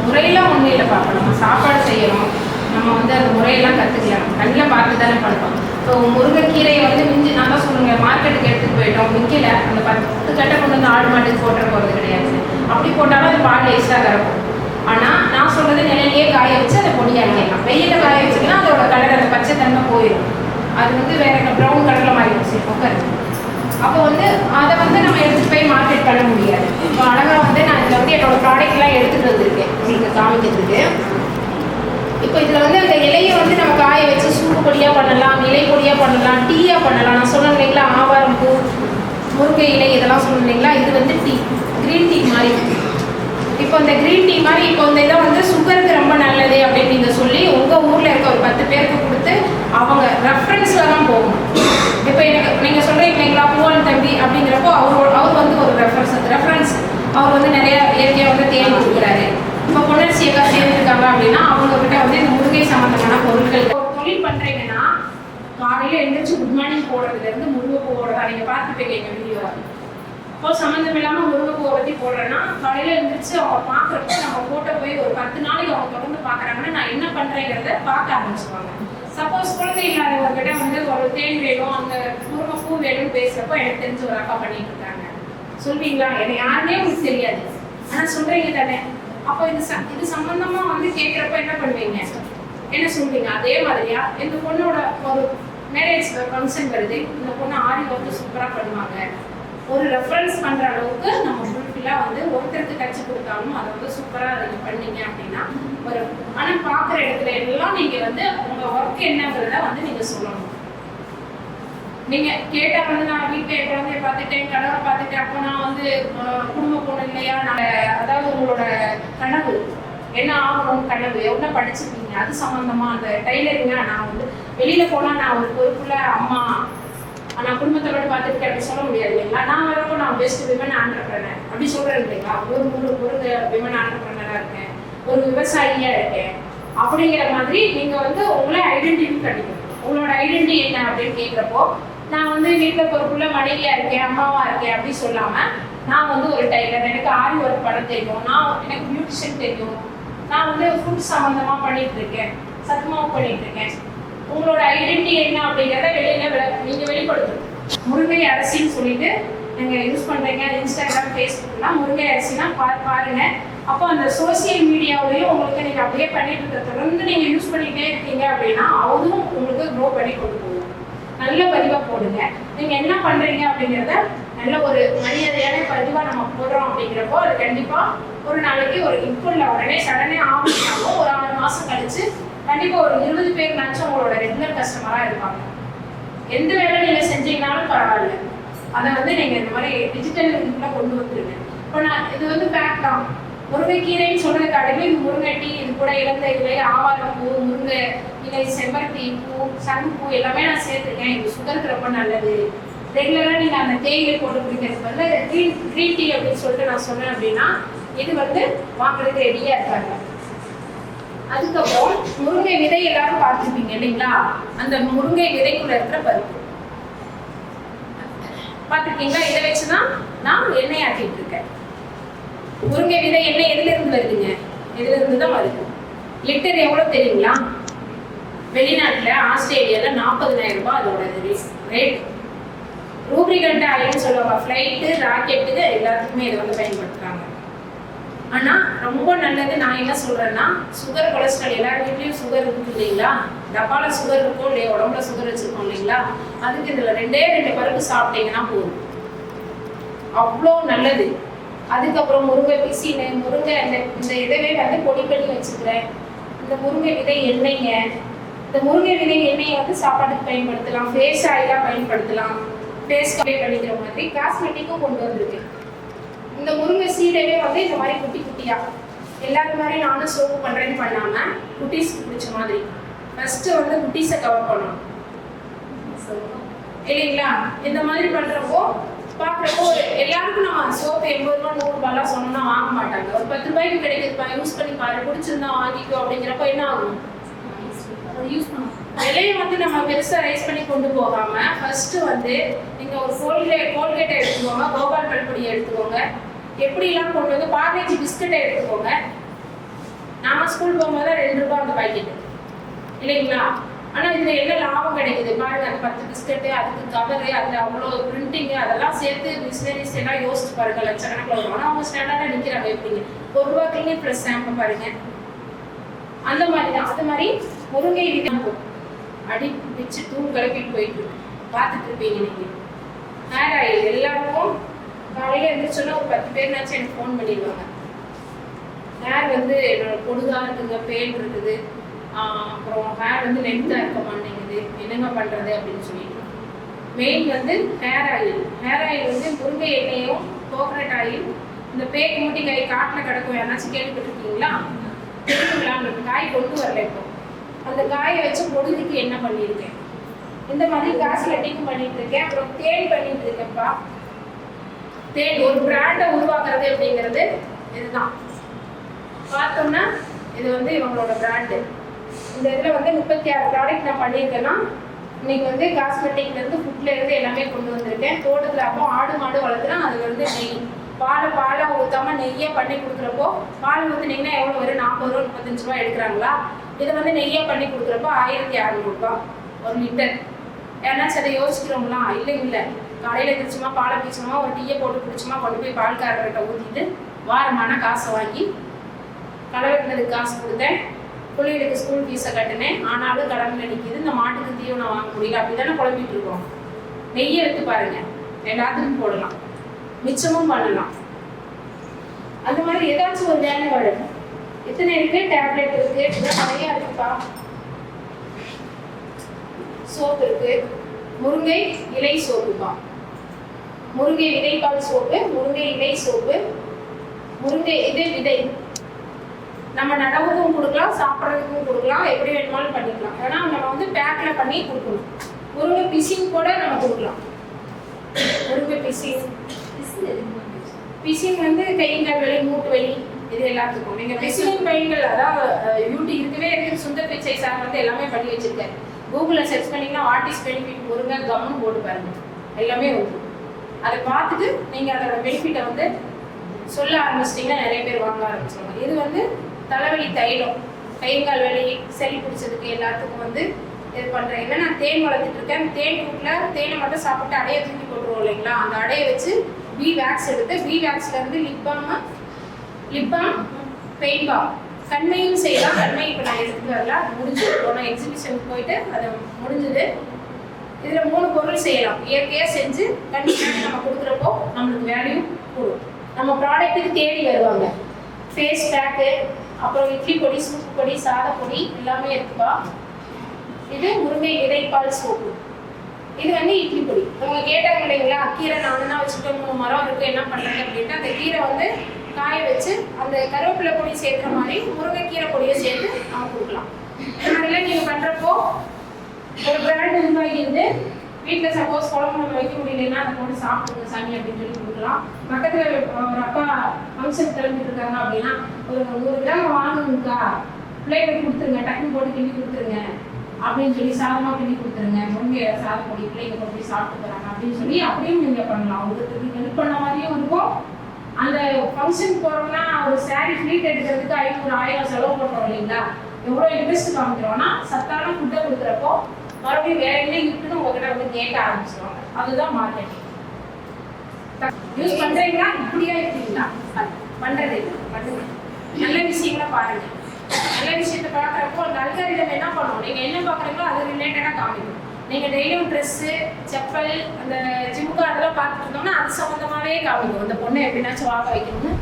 முறையெல்லாம் ஒன்றும் இல்லை பார்ப்போம். நம்ம சாப்பாடு செய்யணும், நம்ம வந்து அந்த முறையெல்லாம் கற்றுக்கலாம். கண்ணில் பார்த்து தானே பண்ணுறோம். இப்போ முருங்கைக்கீரையை வந்து மிஞ்சி நல்லா சொல்லுங்க, மார்க்கெட்டுக்கு எடுத்துகிட்டு போயிட்டோம், விற்கல. அந்த 10 கட்டை கொண்டு வந்து ஆடு மாட்டுக்கு போட்டுற போகிறது கிடையாது. அப்படி போட்டாலும் அது பால் வேஸ்ட்டாக கறக்கும். ஆனால் நான் சொல்கிறது நிலையிலேயே காய வச்சு அதை பொடியாக்கலாம். வெயிலில் காய வச்சுக்கலாம், அதோட கலர் அந்த பச்சை தன்மை போயிடும். அது வந்து வேற ப்ரௌன் கலரில் மாறி வச்சு உட்காரு. அப்போ வந்து அதை வந்து நம்ம எடுத்துகிட்டு போய் மார்க்கெட் பண்ண முடியாது. இப்போ அழகாக வந்து நான் இதில் வந்து என்னோடய ப்ராடக்ட்லாம் எடுத்துகிட்டு வந்திருக்கேன் உங்களுக்கு காமிக்கிறதுக்கு. இப்போ இதில் வந்து அந்த இலையை வந்து நம்ம காய வச்சு சூப்பு பொடியாக பண்ணலாம், இலை பொடியாக பண்ணலாம், டீயாக பண்ணலாம். நான் சொன்னேன் இல்லைங்களா, ஆவாரம் பூ, முருங்கை இலை இதெல்லாம் சொன்னேன் இல்லைங்களா, இது வந்து டீ, க்ரீன் டீ மாதிரி. இப்போ இந்த க்ரீன் டீ மாதிரி இப்போ இந்த இதை வந்து சுகருக்கு ரொம்ப நல்லது அப்படின்னு நீங்கள் சொல்லி உங்கள் ஊரில் இருக்க ஒரு 10 பேருக்கு கொடுத்து அவங்க ரெஃபரன்ஸில் தான் போகணும். இப்போ எனக்கு நீங்கள் சொல்கிறீங்க இல்லைங்களா, பூவன் தம்பி அப்படிங்கிறப்போ அவர் வந்து ஒரு ரெஃபரன்ஸ். அவர் வந்து நிறைய இயற்கையாக வந்து தேன் கொடுக்குறாரு. இப்போ பொன்னரசி அக்கா சேர்ந்துருக்காங்க அப்படின்னா அவங்கக்கிட்ட வந்து இந்த முருங்கை சம்மந்தமான பொருட்கள். ஒரு தொழில் பண்ணுறீங்கன்னா காலையில எழுந்திரிச்சு குட் மார்னிங் போடுறதுல இருந்து முருங்கைப்பூ போடுறதா நீங்க பார்த்துப்பீங்க எங்க வீடியோ. இப்போ சம்மந்தம் இல்லாம முருங்கைப்பூவை பத்தி போடுறேன்னா காலையில எழுந்திரிச்சு அவங்க பாக்குறப்போ நம்ம போட்டோ போய் ஒரு 10 நாளைக்கு அவங்க தொடர்ந்து பாக்குறாங்கன்னா நான் என்ன பண்றேங்கிறத பார்க்க ஆரம்பிச்சுவாங்க. சப்போஸ் குழந்தை இல்லாதவங்ககிட்ட வந்து ஒரு தேன் வேணும் அந்த முருங்கைப்பூ வேணும்னு பேசுறப்போ எனக்கு தெரிஞ்ச ஒரு அக்கா பண்ணிட்டு இருக்காங்க. சொல்வீங்களா? எனக்கு யாருமே உங்களுக்கு தெரியாது, ஆனா சொல்றீங்க தானே. அப்போ இது சம்பந்தமா வந்து கேட்கிறப்ப என்ன பண்ணுவீங்க, என்ன சொல்றீங்க? அதே மாதிரியா இந்த பொண்ணோட ஒரு மேரேஜ் ஃபங்க்ஷன் வருது, இந்த பொண்ணு ஆரி வந்து சூப்பரா பண்ணுவாங்க, ஒரு ரெஃபரன்ஸ் பண்ற அளவுக்கு நம்ம ஃபுல்ஃபில்லா வந்து ஒருத்தருக்கு தச்சு கொடுத்தாலும் அதை வந்து சூப்பரா நீங்க பண்ணீங்க அப்படின்னா ஒரு ஆனா பாக்குற இடத்துல எல்லாம் நீங்க வந்து உங்க ஒர்க் என்னங்கிறத வந்து நீங்க சொல்லணும். நீங்க கேட்டா வந்து நான் வீட்டுல குழந்தைய பார்த்துட்டேன், கணவரை பார்த்துட்டேன், அப்போ நான் வந்து குடும்ப பொண்ணு இல்லையா, நான் அதாவது உங்களோட கனவு என்ன ஆகணும், கனவு எவ்வளோ படிச்சிருக்கீங்க, அது சம்பந்தமா அந்த டைலரிங்க நான் வந்து வெளியில போனா நான் ஒரு பொறுப்புல அம்மா நான் குடும்பத்தோட பார்த்துட்டு அப்படி சொல்ல முடியாது இல்லைங்களா. நான் வரப்போ நான் பெஸ்ட் விமன் ஆண்டர்பிரனர் அப்படி சொல்றேன் இல்லைங்களா. ஒரு விமன் ஆண்டர்பிரனரா இருக்கேன், ஒரு விவசாயியா இருக்கேன் அப்படிங்கிற மாதிரி நீங்க வந்து உங்களை ஐடென்டிஃபை பண்ணிக்கணும். உங்களோட ஐடென்டிட்டி என்ன அப்படின்னு கேட்குறப்போ நான் வந்து வீட்டில் பொறுப்புள்ள மனைவியா இருக்கேன், அம்மாவா இருக்கேன் அப்படி சொல்லாம நான் வந்து ஒரு டைலர், எனக்கு ஆரி ஒர்க் பண்ண தெரியும், எனக்கு பியூட்டிஷியன் தெரியும், நான் வந்து ஃபுட் சம்பந்தமா பண்ணிட்டு இருக்கேன், சத்துமாவு பண்ணிட்டு இருக்கேன். உங்களோட ஐடென்டிட்டி என்ன அப்படிங்கிறத வெளியில நீங்க வெளிப்படுத்தணும். முருங்கை அரிசின்னு சொல்லிட்டு நீங்க யூஸ் பண்றீங்க இன்ஸ்டாகிராம், ஃபேஸ்புக்லாம் முருங்கை அரிசினா பாருங்க. அப்போ அந்த சோசியல் மீடியாவிலையும் உங்களுக்கு நீங்க அப்படியே பண்ணிட்டு இருக்க தொடர்ந்து நீங்க யூஸ் பண்ணிட்டே இருக்கீங்க அப்படின்னா அதுவும் உங்களுக்கு க்ரோ பண்ணி கொண்டு போகும். நல்ல பதிவா போடுங்க. நீங்க என்ன பண்றீங்க அப்படிங்கிறத நல்ல ஒரு மரியாதையான பதிவா நம்ம போடுறோம் அப்படிங்கிறப்போ அது கண்டிப்பா ஒரு நாளைக்கு ஒரு இப்போ இல்லை உடனே சடனே ஆரம்பிச்சாலும் ஒரு 6 மாசம் கழிச்சு கண்டிப்பா ஒரு 20 பேர்னாச்சும் உங்களோட ரெகுலர் கஸ்டமரா இருப்பாங்க. எந்த வேலை நீங்க செஞ்சீங்கன்னாலும் பரவாயில்ல, அதை வந்து நீங்க இந்த மாதிரி டிஜிட்டல் இதுக்குள்ள கொண்டு வந்துருங்க. இப்போ நான் இது வந்து பேக் தான் முருங்கைக்கீரைன்னு சொல்றதுக்கு அடையில இது முருங்கை டீ, இது கூட இழந்த இலை, ஆவாரம் பூ, முருங்கை இலை, செம்பருத்தி பூ, சங்குப்பூ எல்லாமே நான் சேர்த்துருக்கேன். இது சுகருக்கு ரொம்ப நல்லது. ரெகுலரா நீங்க அந்த தேயிலை போட்டு குடிக்கிறது வந்து க்ரீன் டீ அப்படின்னு சொல்லிட்டு நான் சொன்னேன் அப்படின்னா இது வந்து வாங்குறதுக்கு ரெடியா இருக்காங்க. அதுக்கப்புறம் முருங்கை விதை எல்லாரும் பார்த்துருப்பீங்க இல்லைங்களா. அந்த முருங்கை விதைக்குள்ள இருக்கிற பருப்பு பார்த்துருக்கீங்களா. இதை வச்சுதான் நான் எண்ணெய் ஆக்கிட்டு இருக்கேன். முருங்கை விதை எண்ணெய் எதுல இருந்து வருதுங்க, எதுல இருந்து தான் வருது. லிட்டர் எவ்வளவு தெரியுங்களா? வெளிநாட்டுல ஆஸ்திரேலியால 40,000 ரூபாய் அதோட ரேட். ரூப்ரிகண்ட் ஆயில்னு சொல்லுவாங்க, ஃப்ளைட்டு ராக்கெட்டுக்கு எல்லாத்துக்குமே இதை வந்து பயன்படுத்துறாங்க. ஆனா ரொம்ப நல்லது. நான் என்ன சொல்றேன்னா சுகர் கொலஸ்ட்ரால் எல்லார் வீட்லயும் சுகர் இருக்கு இல்லைங்களா, டப்பால சுகர் இருக்கும் இல்லையா, உடம்புல சுகர் வச்சிருக்கோம் இல்லைங்களா, அதுக்கு இதுல 2 பருப்பு சாப்பிட்டீங்கன்னா போதும், அவ்வளோ நல்லது. அதுக்கப்புறம் முருங்கை பிசின்னு முருங்கை இந்த இதவே வந்து பொடி பண்ணி வச்சுக்கிறேன். இந்த முருங்கை விதை எண்ணெய்ங்க, இந்த முருங்கை விதை எண்ணெயை வந்து சாப்பாட்டுக்கு பயன்படுத்தலாம், ஃபேஸ் ஆயிலாக பயன்படுத்தலாம், ஃபேஸ் அப்ளை பண்ணிக்கிற மாதிரி காஸ்மெட்டிக்கும் கொண்டு வந்திருக்கு. இந்த முருங்கை சீடவே வந்து இந்த மாதிரி குட்டி குட்டியா எல்லாரும் மாதிரி நானும் சோப்பு பண்றேன்னு பண்ணாம குட்டீஸ்க்கு பிடிச்ச மாதிரி ஃபர்ஸ்ட் வந்து குட்டீஸை கவர் பண்ணணும் இல்லைங்களா. இந்த மாதிரி பண்றப்போ பார்க்குறப்போ எல்லாருக்கும் நம்ம சோப்பு 80 ரூபா 100 ரூபாய்லாம் சொன்னோம்னா வாங்க மாட்டாங்க. ஒரு 10 ரூபாய்க்கு கிடைக்குதுப்பா, யூஸ் பண்ணி பாரு, பிடிச்சிருந்தா வாங்கிக்கோ அப்படிங்கிறப்ப என்ன ஆகும், யூஸ் பண்ணும். விலையை வந்து நம்ம பெருசா ரைஸ் பண்ணி கொண்டு போகாம ஃபர்ஸ்ட் வந்து நீங்க ஒரு கோல்கேட்டை எடுத்துக்கோங்க, கோபால் பல்பொடியை எடுத்துக்கோங்க, எப்படிலாம் கொண்டு வந்து பார்லேஜி பிஸ்கட்டை எடுத்துக்கோங்க. நாம ஸ்கூல் போகும்போது 2 ரூபாய் அந்த பாக்கெட்டு இல்லைங்களா. ஆனா இதுல என்ன லாபம் கிடைக்குது பாருங்க. அந்த 10 பிஸ்கட்டு, அதுக்கு கவரு, அதுல அவ்வளோ பிரிண்டிங், அதெல்லாம் சேர்த்து பிஸ்னரிஸ் எல்லாம் யோசிச்சு பாருங்க, லட்சக்கணக்கில் வரும். ஆனா அவங்க ஸ்டாண்டர்டா நிக்கிறாங்க. எப்படிங்க 1 ரூபா கிளினிக் ப்ளஸ் ஷாம்பு பாருங்க, அந்த மாதிரி தான். அது மாதிரி முருங்கை விதை அடி பிச்சு தூள் கிளப்பிட்டு போயிட்டு பார்த்துட்டு இருப்பீங்க நீங்க. ஹேர் ஆயில் எல்லாருக்கும் காலையில எழுந்திரிச்சோன்னா ஒரு 10 பேர்னாச்சும் எனக்கு ஃபோன் பண்ணிடுவாங்க. ஹேர் வந்து என்னோட பொடுகா இருக்குங்க, பேன் இருக்குது, அப்புறம் ஹேர் வந்து லென்த்தாக இருக்க மாட்டேங்குது, என்னங்க பண்ணுறது அப்படின்னு சொல்லிட்டு. மெயின் வந்து ஹேர் ஆயில் வந்து முருங்கை எண்ணெயும் கோகனட் ஆயில், இந்த பேக்கு மூட்டி காய் காட்டில் கிடக்கும், யாராச்சும் கேள்விப்பட்டிருக்கீங்களா? தெரியுங்களா? காய் கொண்டு வரல. இப்போ அந்த காயை வச்சு பொழுதுக்கு என்ன பண்ணியிருக்கேன், இந்த மாதிரி காஸ்மெட்டிக் பண்ணிட்டு இருக்கேன். அப்புறம் தேன் பண்ணிட்டு இருக்கேன்ப்பா. தேன் ஒரு பிராண்டை உருவாக்குறது அப்படிங்கிறது இதுதான். பார்த்தோம்னா இது வந்து இவங்களோட பிராண்டு. இந்த இதில் வந்து 36 ப்ராடக்ட் நான் பண்ணியிருக்கேன்னா இன்னைக்கு வந்து காஸ்மெட்டிக்ல இருந்து ஃபுட்ல இருந்து எல்லாமே கொண்டு வந்திருக்கேன். தோட்டத்துல அப்போ ஆடு மாடு வளர்த்துனா அதுல இருந்து நெய் பாலை ஊத்தாம நெய்யா பண்ணி கொடுக்குறப்போ பால் ஊத்துனீங்கன்னா எவ்வளவு வரும்? 40 ரூபா 35 ரூபா எடுக்கிறாங்களா? இதை வந்து நெய்யா பண்ணி கொடுக்குறப்போ 1600 ரூபாய் 1 லிட்டர். யாருனாச்சும் அதை யோசிக்கிறோங்களா? இல்லை காலையில எதிர்ச்சுமா பாலை பீச்சோமா ஒரு டீயை போட்டு குடிச்சுமா கொண்டு போய் பால்காரர்கிட்ட ஊற்றிட்டு வாரமான காசை வாங்கி கலவெட்டினதுக்கு காசு கொடுத்தேன். பிள்ளைகளுக்கு ஸ்கூல் ஃபீஸை கட்டினேன். ஆனாலும் கடனில் நிற்கிது. இந்த மாட்டுக்கு தீவனம் வாங்க முடியல. அப்படி தானே குழம்பிட்டு இருக்கோம். நெய்யை எடுத்து பாருங்க, எல்லாத்துக்கும் போடலாம், மிச்சமும் பண்ணலாம். அந்த மாதிரி ஏதாச்சும் ஒரு வேலை வரும். எத்தனை இருக்கு? டேப்லெட் இருக்கு, நிறைய இருக்குப்பா. சோப்பு இருக்கு, முருங்கை இலை சோப்புப்பா, முருங்கை விதைப்பால் சோப்பு, முருங்கை இலை சோப்பு, முருங்கை விதை நம்ம நடவுக்கும் கொடுக்கலாம், சாப்பிட்றதுக்கும் கொடுக்கலாம், எப்படி வேணுமாலும் பண்ணிக்கலாம். ஏன்னா நம்ம வந்து பேக்ல பண்ணி கொடுக்கணும். முருங்கை பிசின் கூட நம்ம கொடுக்கலாம். முருங்கை பிசின் வந்து கைகால் வலி, மூட்டு வலி, இது எல்லாத்துக்கும் நீங்க பிசின் பயிர்கள், அதாவது இருக்கவே இருக்கு. சுந்தர் பிச்சை சார் வந்து எல்லாமே பண்ணி வச்சிருக்காரு. கூகுள்ல சர்ச் பண்ணீங்கன்னா வாட் இஸ் பெனிஃபிட் முருங்கை கம்னு போட்டு பாருங்க, எல்லாமே வரும். அதை பார்த்துட்டு நீங்க அதோட பெனிஃபிட்டை வந்து சொல்ல ஆரம்பிச்சிட்டிங்கன்னா நிறைய பேர் வாங்க ஆரம்பிச்சிருவாங்க. இது வந்து தலைவலி தைலம், கைகால் வலி, சளி பிடிச்சதுக்கு எல்லாத்துக்கும் வந்து இது பண்ணுறேன். ஏன்னா நான் தேன் வளர்த்துட்டு இருக்கேன். தேன் கூட்டில் தேனை மட்டும் சாப்பிட்டு அடையை தூக்கி போட்டுருவோம் இல்லைங்களா? அந்த அடையை வச்சு பி வேக்ஸ் எடுத்து பி வேக்ஸ்ல இருந்து லிப்பாம் பெயின் பாம் கண்மையும் செய்யலாம். கண்மை இப்போ நான் எடுத்துட்டு வரல, அது முடிஞ்சு போன எக்ஸிபிஷனுக்கு போயிட்டு அது முடிஞ்சது. இதில் 3 பொருள் செய்யலாம். இயற்கையாக செஞ்சு கண்டிப்பாக நம்ம கொடுக்குறப்போ நம்மளுக்கு வேல்யூ கூடும். நம்ம ப்ராடக்ட்டுக்கு தேடி வருவாங்க. ஃபேஸ் பேக்கு, அப்புறம் இட்லி பொடி, சூப்பு பொடி, சாதப்பொடி எல்லாமே இருக்குப்பா. இது முருங்கை விதைப்பால் சோப்பு. இது வந்து இட்லி பொடி. அவங்க கேட்டாங்க இல்லைங்களா, கீரை நானும் தான் வச்சுட்டு 3 மரம் இருக்கு, என்ன பண்ணுறது அப்படின்ட்டு அந்த கீரை வந்து காய வச்சு அந்த கருவேப்பிலை பொடி சேர்க்குற மாதிரி முருங்கைக்கீரை பொடியை சேர்த்து நம்ம கொடுக்கலாம். அதனால நீங்கள் பண்ணுறப்போ ஒரு பிராண்ட் உருவாகிருந்து வீட்டில் சப்போஸ் குழம்பு நம்ம வைக்க முடியலன்னா அதை போட்டு சாப்பிடுங்க சாமி அப்படின்னு சொல்லி கொடுக்கலாம். பக்கத்தில் ஒரு அப்பா ஃபங்க்ஷன் கிளம்பிட்டு இருக்காங்க அப்படின்னா ஒரு 100 கிராம் வாங்கணுங்கக்கா, பிள்ளைகளுக்கு கொடுத்துருங்க, டக்குனு போட்டு கிண்டி கொடுத்துருங்க அப்படின்னு சொல்லி சாதமாக கிண்டி கொடுத்துருங்க, முருங்கை சாதம் பொடி பிள்ளைங்க கொண்டு போய் சாப்பிட்டு போகிறாங்க அப்படின்னு சொல்லி அப்படியும் நீங்கள் பண்ணலாம். உங்களுக்கு ஹெல்ப் பண்ண மாதிரியும் இருக்கும். அந்த ஃபங்க்ஷன் போகிறோம்னா ஒரு சாரீ ஃப்ளீட் எடுக்கிறதுக்கு 500 1000 செலவு பண்ணுறோம் இல்லைங்களா? எவ்வளோ இன்ட்ரெஸ்ட் காமிக்கிறோம்னா சத்தான ஃபுட்டை கொடுக்குறப்போ மறுபடியும் வேற எங்கே இருக்குன்னு உங்ககிட்ட வந்து கேட்க ஆரம்பிச்சிருவாங்க. அதுதான் மார்க்கெட்டிங். யூஸ் பண்றீங்களா? இப்படியா இருக்கீங்களா? பண்றது பண்ணுங்க. நல்ல விஷயங்களை பாருங்க. நல்ல விஷயத்தை பார்க்குறப்போ அந்த அல்காரிதம் என்ன பண்ணும், நீங்க என்ன பார்க்குறீங்களோ அது ரிலேட்டடாக காமிக்கும். நீங்க டெய்லியும் ட்ரெஸ்ஸு, செப்பல், அந்த ஜிம்முக்கு அதெல்லாம் பார்த்துட்டு இருந்தோம்னா அது சம்மந்தமாகவே காமிக்கும். அந்த பொண்ணை எப்படின்னாச்சும் வாங்க வைக்கணும்னு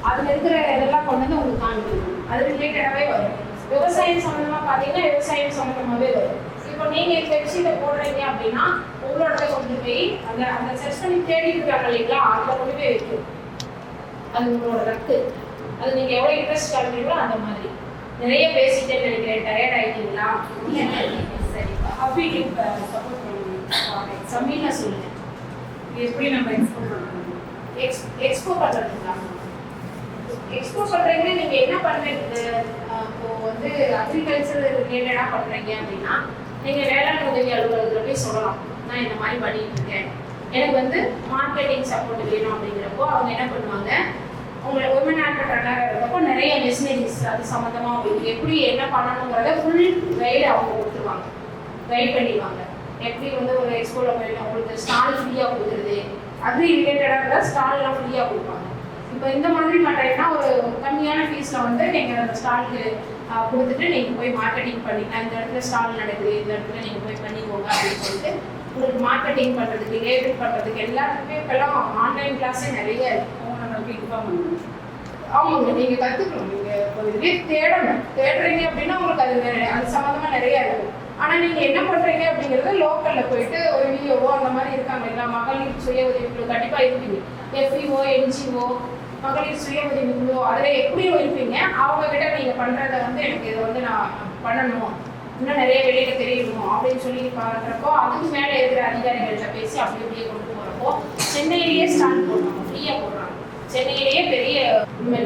அதில் இருக்கிற இதெல்லாம் கொண்டு வந்து உங்களுக்கு காமிக்கும். அது ரிலேட்டடாகவே வரும். விவசாயம் சம்மந்தமாக பார்த்தீங்கன்னா விவசாயம் சம்மந்தமாகவே வரும். இப்போ நீங்கள் இந்த விஷயத்தை போடுறீங்க அப்படின்னா உங்களோட கொண்டு போய் அந்த சர்ச் பண்ணி தேடிட்டு இருக்காங்க இல்லைங்களா, அதில் கொண்டு போய் வைக்கும். அது உங்களோட லக்கு. அது நீங்கள் எவ்வளோ இன்ட்ரெஸ்ட் காமிக்கிறீங்களோ அந்த மாதிரி. நிறைய பேசிட்டேன்னு நினைக்கிறேன். டயர்ட் ஆகிட்டீங்களா? சரிப்பா. அப்படி சப்போர்ட் பண்ணுங்க. சமீனா சொல்லுங்க, எப்படி நம்ம எக்ஸ்போர்ட் பண்ணுறோம்? எக்ஸ்போர்ட் பண்ணுறதுங்களா? எக்ஸ்போர்ட் பண்ணுறீங்கன்னா நீங்கள் என்ன பண்ணுறீங்க? இப்போ வந்து அக்ரிகல்ச்சர் ரிலேட்டடாக பண்ணுறீங்க அப்படின்னா நீங்கள் வேளாண் உதவி அலுவலகத்தில் போய் சொல்லலாம், நான் இந்த மாதிரி பண்ணிட்டு இருக்கேன், எனக்கு வந்து மார்க்கெட்டிங் சப்போர்ட் வேணும் அப்படிங்கிறப்போ அவங்க என்ன பண்ணுவாங்க, உங்களை உமன் ஆண்டர்பிரனர் இருக்கிறப்போ நிறைய மெஷினரிஸ் அது சம்மந்தமாக உங்களுக்கு எப்படி என்ன பண்ணணுங்கிறத ஃபுல் கைடு அவங்க கொடுத்துருவாங்க, கைட் பண்ணிடுவாங்க. எப்படி வந்து ஒரு எக்ஸ்போர்ட்டில் போய் உங்களுக்கு ஸ்டால் ஃப்ரீயாக கொடுக்குறது, அக்ரி ரிலேட்டடாக இருந்தால் ஸ்டால்லாம் ஃப்ரீயாக கொடுப்பாங்க. இப்போ இந்த மாதிரி பண்ணுறீங்கன்னா ஒரு கம்மியான ஃபீஸில் வந்து நீங்கள் அந்த ஸ்டாலுக்கு கொடுத்துட்டு நீங்கள் போய் மார்க்கெட்டிங் பண்ணிக்கலாம். இந்த இடத்துல ஸ்டால் நடக்குது, இந்த இடத்துல நீங்கள் போய் பண்ணிக்கோங்க அப்படின்னு சொல்லிட்டு உங்களுக்கு மார்க்கெட்டிங் பண்ணுறதுக்கு, லேபிள் பண்ணுறதுக்கு எல்லாத்துக்குமே இப்போல்லாம் ஆன்லைன் கிளாஸே நிறைய இருக்குது. அவங்க நம்மளுக்கு இன்ஃபார்ம் பண்ணணும். ஆமாங்க, நீங்கள் கற்றுக்கணும். நீங்கள் ஒரு இதுவே தேடுறீங்க அப்படின்னா உங்களுக்கு அது சம்மந்தமாக நிறையா இருக்கும். ஆனால் நீங்கள் என்ன பண்ணுறீங்க அப்படிங்கிறது லோக்கலில் போயிட்டு ஒரு விஓஓ அந்த மாதிரி இருக்காங்க இல்லை, மகளிர் சுய உதவிக்குழு கண்டிப்பாக இருப்பீங்க, எஃப்இஓ, என்ஜிஓ, மகளிர் சுய உதவிக்குழு, அதில் எப்படியும் இருப்பீங்க. அவங்கக்கிட்ட நீங்கள் பண்ணுறத வந்து எனக்கு இதை வந்து நான் பண்ணணும், இன்னும் நிறைய வெளியில் தெரியணும் அப்படின்னு சொல்லி பார்க்குறப்போ அதுக்கு மேலே இருக்கிற அதிகாரிகள்கிட்ட பேசி அப்படி இப்படியே கொண்டு போகிறப்போ சென்னையிலேயே ஸ்டாண்ட் போடுறாங்க, ஃப்ரீயாக போடுறாங்க. சென்னையிலேயே பெரிய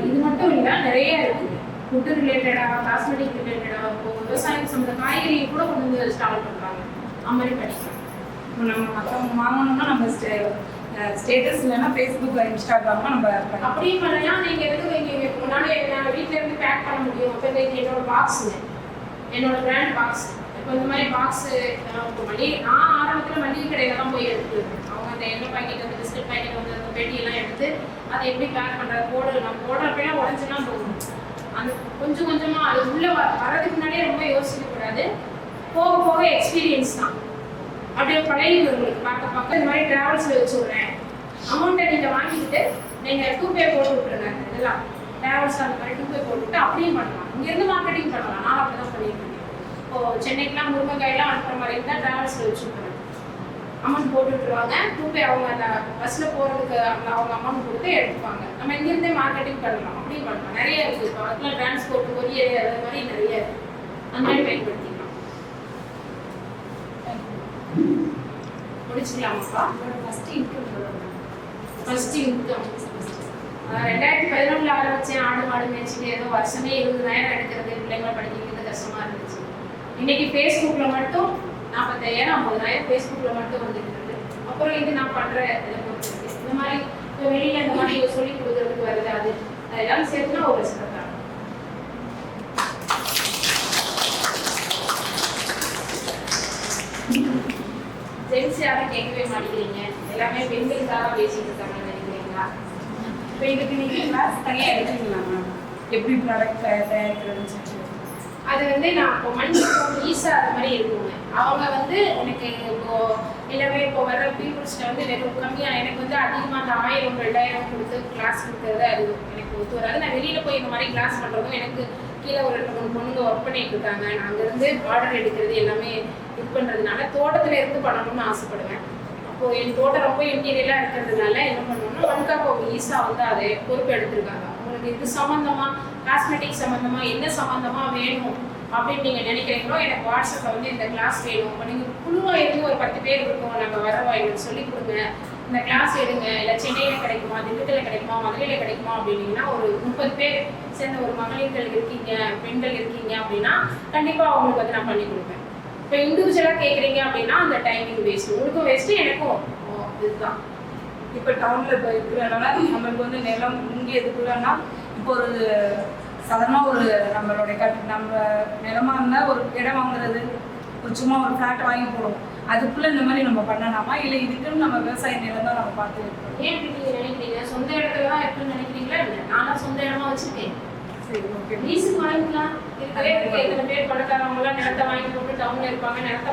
இது மட்டும் இல்லை, நிறைய இருக்குது. ஃபுட்டு ரிலேட்டடாக, காஸ்மெட்டிக் ரிலேட்டடாக, இப்போ விவசாயம் சம்மந்த காய்கறி கூட கொண்டு வந்து ஸ்டால் பண்ணுறாங்க. அது மாதிரி பண்ணிக்கலாம். இப்போ நம்ம மற்றவங்க வாங்கணும்னா நம்ம ஸ்டேட்டஸ் இல்லைன்னா ஃபேஸ்புக் இன்ஸ்டாகிராம்லாம் நம்ம அப்படியும் பண்ணலாம். நீங்கள் எதுக்கு வைக்கிறீங்க? இப்போ முன்னாடி நான் வீட்டில் இருந்து பேக் பண்ண முடியும். இப்போ என்னோட பாக்ஸுங்க, என்னோட பிராண்ட் பாக்ஸ். இப்போ இந்த மாதிரி பாக்ஸு இப்போ நான் ஆரம்பத்தில் மளிகை கடையில் தான் போய் எடுத்துருவேன். அவங்க அந்த எண்ணெய் பாக்கெட், அந்த பிஸ்கட் பாக்கெட் வந்து அந்த பெட்டியெல்லாம் எடுத்து அதை எப்படி பேக் பண்ணுறது, நம்ம போடுறப்பெல்லாம் உடஞ்சுலாம் போகும். அந்த கொஞ்சம் கொஞ்சமாக அது உள்ளே வரதுக்கு முன்னாடியே ரொம்ப யோசிக்கக்கூடாது. போக போக எக்ஸ்பீரியன்ஸ் தான். அப்படியே பழைய உங்களுக்கு பார்க்க இந்த மாதிரி ட்ராவல்ஸில் வச்சு விட்றேன். அமௌண்ட்டை நீங்கள் வாங்கிக்கிட்டு நீங்கள் 2 போட்டு விட்டுருங்க. இதெல்லாம் ட்ராவல்ஸ் அந்த மாதிரி 2 போட்டுவிட்டு அப்படியும் பண்ணலாம். இங்கேருந்து மார்க்கெட்டிங் பண்ணலாம். நான் அப்படி தான் பண்ணியிருக்கேன். இப்போது சென்னைக்கெலாம் முருங்கைக்காயெல்லாம் அனுப்புகிற மாதிரி இருந்தால் ட்ராவல்ஸில் வச்சு விட்றேன். அமௌண்ட் போட்டு விட்டுருவாங்க. 2 அவங்க அந்த பஸ்ஸில் போகிறதுக்கு அவங்க அமௌண்ட் கொடுத்து எடுத்துப்பாங்க. நம்ம இங்கேருந்தே மார்க்கெட்டிங் பண்ணலாம். அப்படியும் பண்ணலாம். நிறைய இருக்குது. இப்போ அதுக்குலாம் டிரான்ஸ்போர்ட், கொரியர், அது மாதிரி நிறைய இருக்குது. அந்த மாதிரி பயன்படுத்திக்கலாம். முடிச்சுக்கலாமாப்பா? ஃபஸ்ட்டு இன்கம் 2011 ஆரம்பிச்சேன். ஆடு மாடு மேய்ச்சிட்டு ஏதோ வருஷமே 20,000 எடுக்கிறது, பிள்ளைங்களை படிக்கிறது கஷ்டமா இருந்துச்சு. இன்னைக்கு ஃபேஸ்புக்கில் மட்டும் 40,000 50,000 ஃபேஸ்புக்கில் மட்டும் வந்துருக்குது. அப்புறம் இது நான் பண்ணுற இதை பொறுத்து இந்த மாதிரி இப்போ வெளியில் இந்த மாதிரி சொல்லி கொடுக்குறதுக்கு வருது. அதெல்லாம் சேர்த்துனா ஒரு லட்சம் தான். ஜென்ஸ் யாரும் கேட்கவே மாட்டேங்கிறீங்க. எல்லாமே பெண்களுக்காக பேசிட்டு இருக்காங்கன்னு நினைக்கிறீங்களா? இப்போ இதுக்கு நீங்கள் கிளாஸ் தனியாக எடுக்கிறீங்களா மேம்? எப்படி ப்ராடக்ட் தயாரிக்கிறதுன்னு சொல்லி அது வந்து நான் இப்போ மண் ஈஸா அது மாதிரி இருக்குங்க. அவங்க வந்து எனக்கு இப்போ எல்லாமே இப்போ வர பீப்புள்ஸ்ல வந்து வெறும் கம்மியாக எனக்கு வந்து அதிகமாக அந்த 1000 2000 கொடுத்து கிளாஸ் கொடுக்குறது அது எனக்கு ஒத்து வராது. நான் வெளியில் போய் இந்த மாதிரி கிளாஸ் பண்ணுறதும் எனக்கு கீழே ஒரு 2-3 பொண்ணுங்க ஒர்க் பண்ணிட்டு இருக்காங்க. நான் அங்கேருந்து ஆர்டர் எடுக்கிறது எல்லாமே இது பண்ணுறதுனால தோட்டத்தில் இருந்து பண்ணணும்னு ஆசைப்படுவேன். அப்போது என் தோட்டம் ரொம்ப இன்டீரியலாக இருக்கிறதுனால என்ன பண்ணணும்னா ஒன்காக அவங்க ஈஸாக வந்து அதை பொறுப்பு எடுத்திருக்காங்க. உங்களுக்கு இது சம்மந்தமாக காஸ்மெட்டிக் சம்மந்தமாக என்ன சம்மந்தமாக வேணும் அப்படின்னு நீங்கள் நினைக்கிறீங்களோ எனக்கு வாட்ஸ்அப்பில் வந்து இந்த கிளாஸ் வேணும். இப்போ நீங்கள் குழுவாக இருந்து ஒரு 10 பேர் இருக்கோம், நாங்கள் வரவா எங்களுக்கு சொல்லிக் கொடுங்க, இந்த கிளாஸ் எடுங்க, இல்லை சென்னையில் கிடைக்குமா, திண்டுக்கல்ல கிடைக்குமா, மதுரையில் கிடைக்குமா அப்படின்னீங்கன்னா ஒரு 30 பேர் சேர்ந்த ஒரு மகளிர்கள் இருக்கீங்க, பெண்கள் இருக்கீங்க அப்படின்னா கண்டிப்பாக அவங்களுக்கு வந்து நான் பண்ணி கொடுப்பேன். இப்போ இண்டிவிஜுவலாக கேட்குறீங்க அப்படின்னா அந்த டைமிங் வேஸ்ட்டு, உங்களுக்கும் வேஸ்ட்டு எனக்கும் இதுதான். இப்போ டவுனில் இப்போ இருக்கிறனால நம்மளுக்கு வந்து நிலம் இங்கே எதுக்குள்ளன்னா இப்போ ஒரு சாதாரணமாக ஒரு நம்மளுடைய நம்ம நிலமாக இருந்தால் ஒரு இடம் வாங்குறது, ஒரு சும்மா ஒரு ஃப்ளாட் வாங்கி போடுவோம். அதுக்குள்ளே இந்த மாதிரி நம்ம பண்ணலாமா, இல்லை இதுக்குன்னு நம்ம விவசாய நிலம் தான் நம்ம பார்த்து இருக்கோம்? ஏன் இப்படி நீங்கள் நினைக்கிறீங்க? சொந்த இடத்துல தான் இருக்குன்னு நினைக்கிறீங்களா? இல்லை, நானும் சொந்த இடமா வச்சுருக்கேன். சரி, ஓகே. லீஸுக்கு வாங்கிக்கலாம். இருக்கவே இருக்கு. எத்தனை பேர் பணக்காரவங்களாம் நிலத்தை வாங்கி போட்டு டவுனில் இருப்பாங்க, நிலத்தை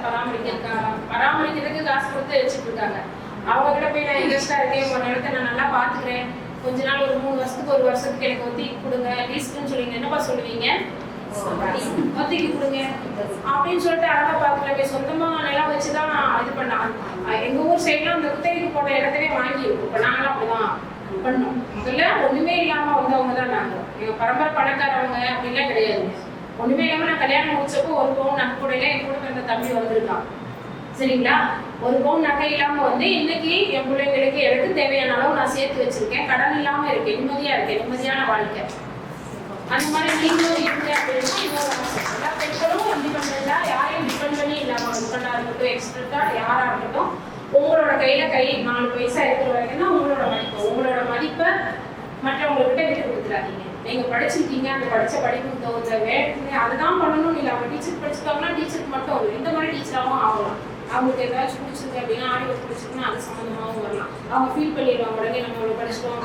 பராமரிக்கிறதுக்கு காசு கொடுத்து வச்சுட்டு இருக்காங்க. அவங்ககிட்ட போய் நான் இன்ட்ரெஸ்டாக இருக்கேன், உங்கள் நிலத்தை நான் நல்லா பார்த்துக்கிறேன், கொஞ்ச நாள் ஒரு 3 வருஷத்துக்கு 1 வருஷத்துக்கு எனக்கு ஒத்திக்கு கொடுங்க, லீஸ்க்குன்னு சொல்லுவீங்க. என்னப்பா சொல்லுவீங்க? ஒத்திக்கு கொடுங்க அப்படின்னு சொல்லிட்டு அழகாக பார்க்கல. சொந்தமாக நிலம் வச்சு தான் இது பண்ணாங்க. எங்கள் ஊர் சைட்லாம் அந்த குத்தகைக்கு போட்ட இடத்தவே வாங்கியிருக்கோம். இப்போ நாங்களாம் அப்படிதான் பண்ணோம். முதல்ல ஒன்றுமே இல்லாமல் வந்தவங்க தான் நாங்கள். எங்கள் பரம்பரை பணக்காரவங்க அப்படின்லாம் கிடையாது. ஒன்றுமே இல்லாமல் நான் கல்யாணம் முடிச்சப்போ 1 பவுன் நகை கூடையில என் கூட பிறந்த தம்பி வந்திருக்கான். சரிங்களா? 1 பவுன் நகை இல்லாமல் வந்து இன்னைக்கு என் பிள்ளைங்களுக்கு எனக்கு தேவையான அளவு நான் சேர்த்து வச்சிருக்கேன். கடன் இல்லாமல் இருக்கேன், நிம்மதியாக இருக்கேன், நிம்மதியான வாழ்க்கை. அந்த மாதிரி நீங்களும் இருக்கு அப்படின்னா இன்னொரு எல்லா பெண்களும் இண்டிபெண்டா, யாரையும் டிபெண்ட் பண்ணி இல்லாமல் டிபெண்டாக இருக்கட்டும், எக்ஸ்பர்ட்டா யாராக இருக்கட்டும், உங்களோட கையில் 4 பைசா இருக்கிற வரைக்கும் தான் உங்களோட மதிப்பை மற்றவங்கக்கிட்ட விட்டு கொடுத்துடாதீங்க. நீங்கள் படிச்சிருக்கீங்க, அந்த படித்த படிப்புக்கு தகுந்த வேலை அதுதான் பண்ணணும்னு இல்லை. அவங்க டீச்சர் படிச்சிருக்காங்கன்னா டீச்சருக்கு மட்டும் இல்லை, இந்த மாதிரி டீச்சராகவும் ஆகலாம். அவங்களுக்கு ஏதாச்சும் பிடிச்சிருக்கு அப்படின்னா ஆடி ஒர்க் பிடிச்சிருக்குன்னா அது சம்மந்தமாகவும் வரலாம். அவங்க ஃபீல் பண்ணிடுவாங்க, உடனே நம்ம படிச்சிட்டோம்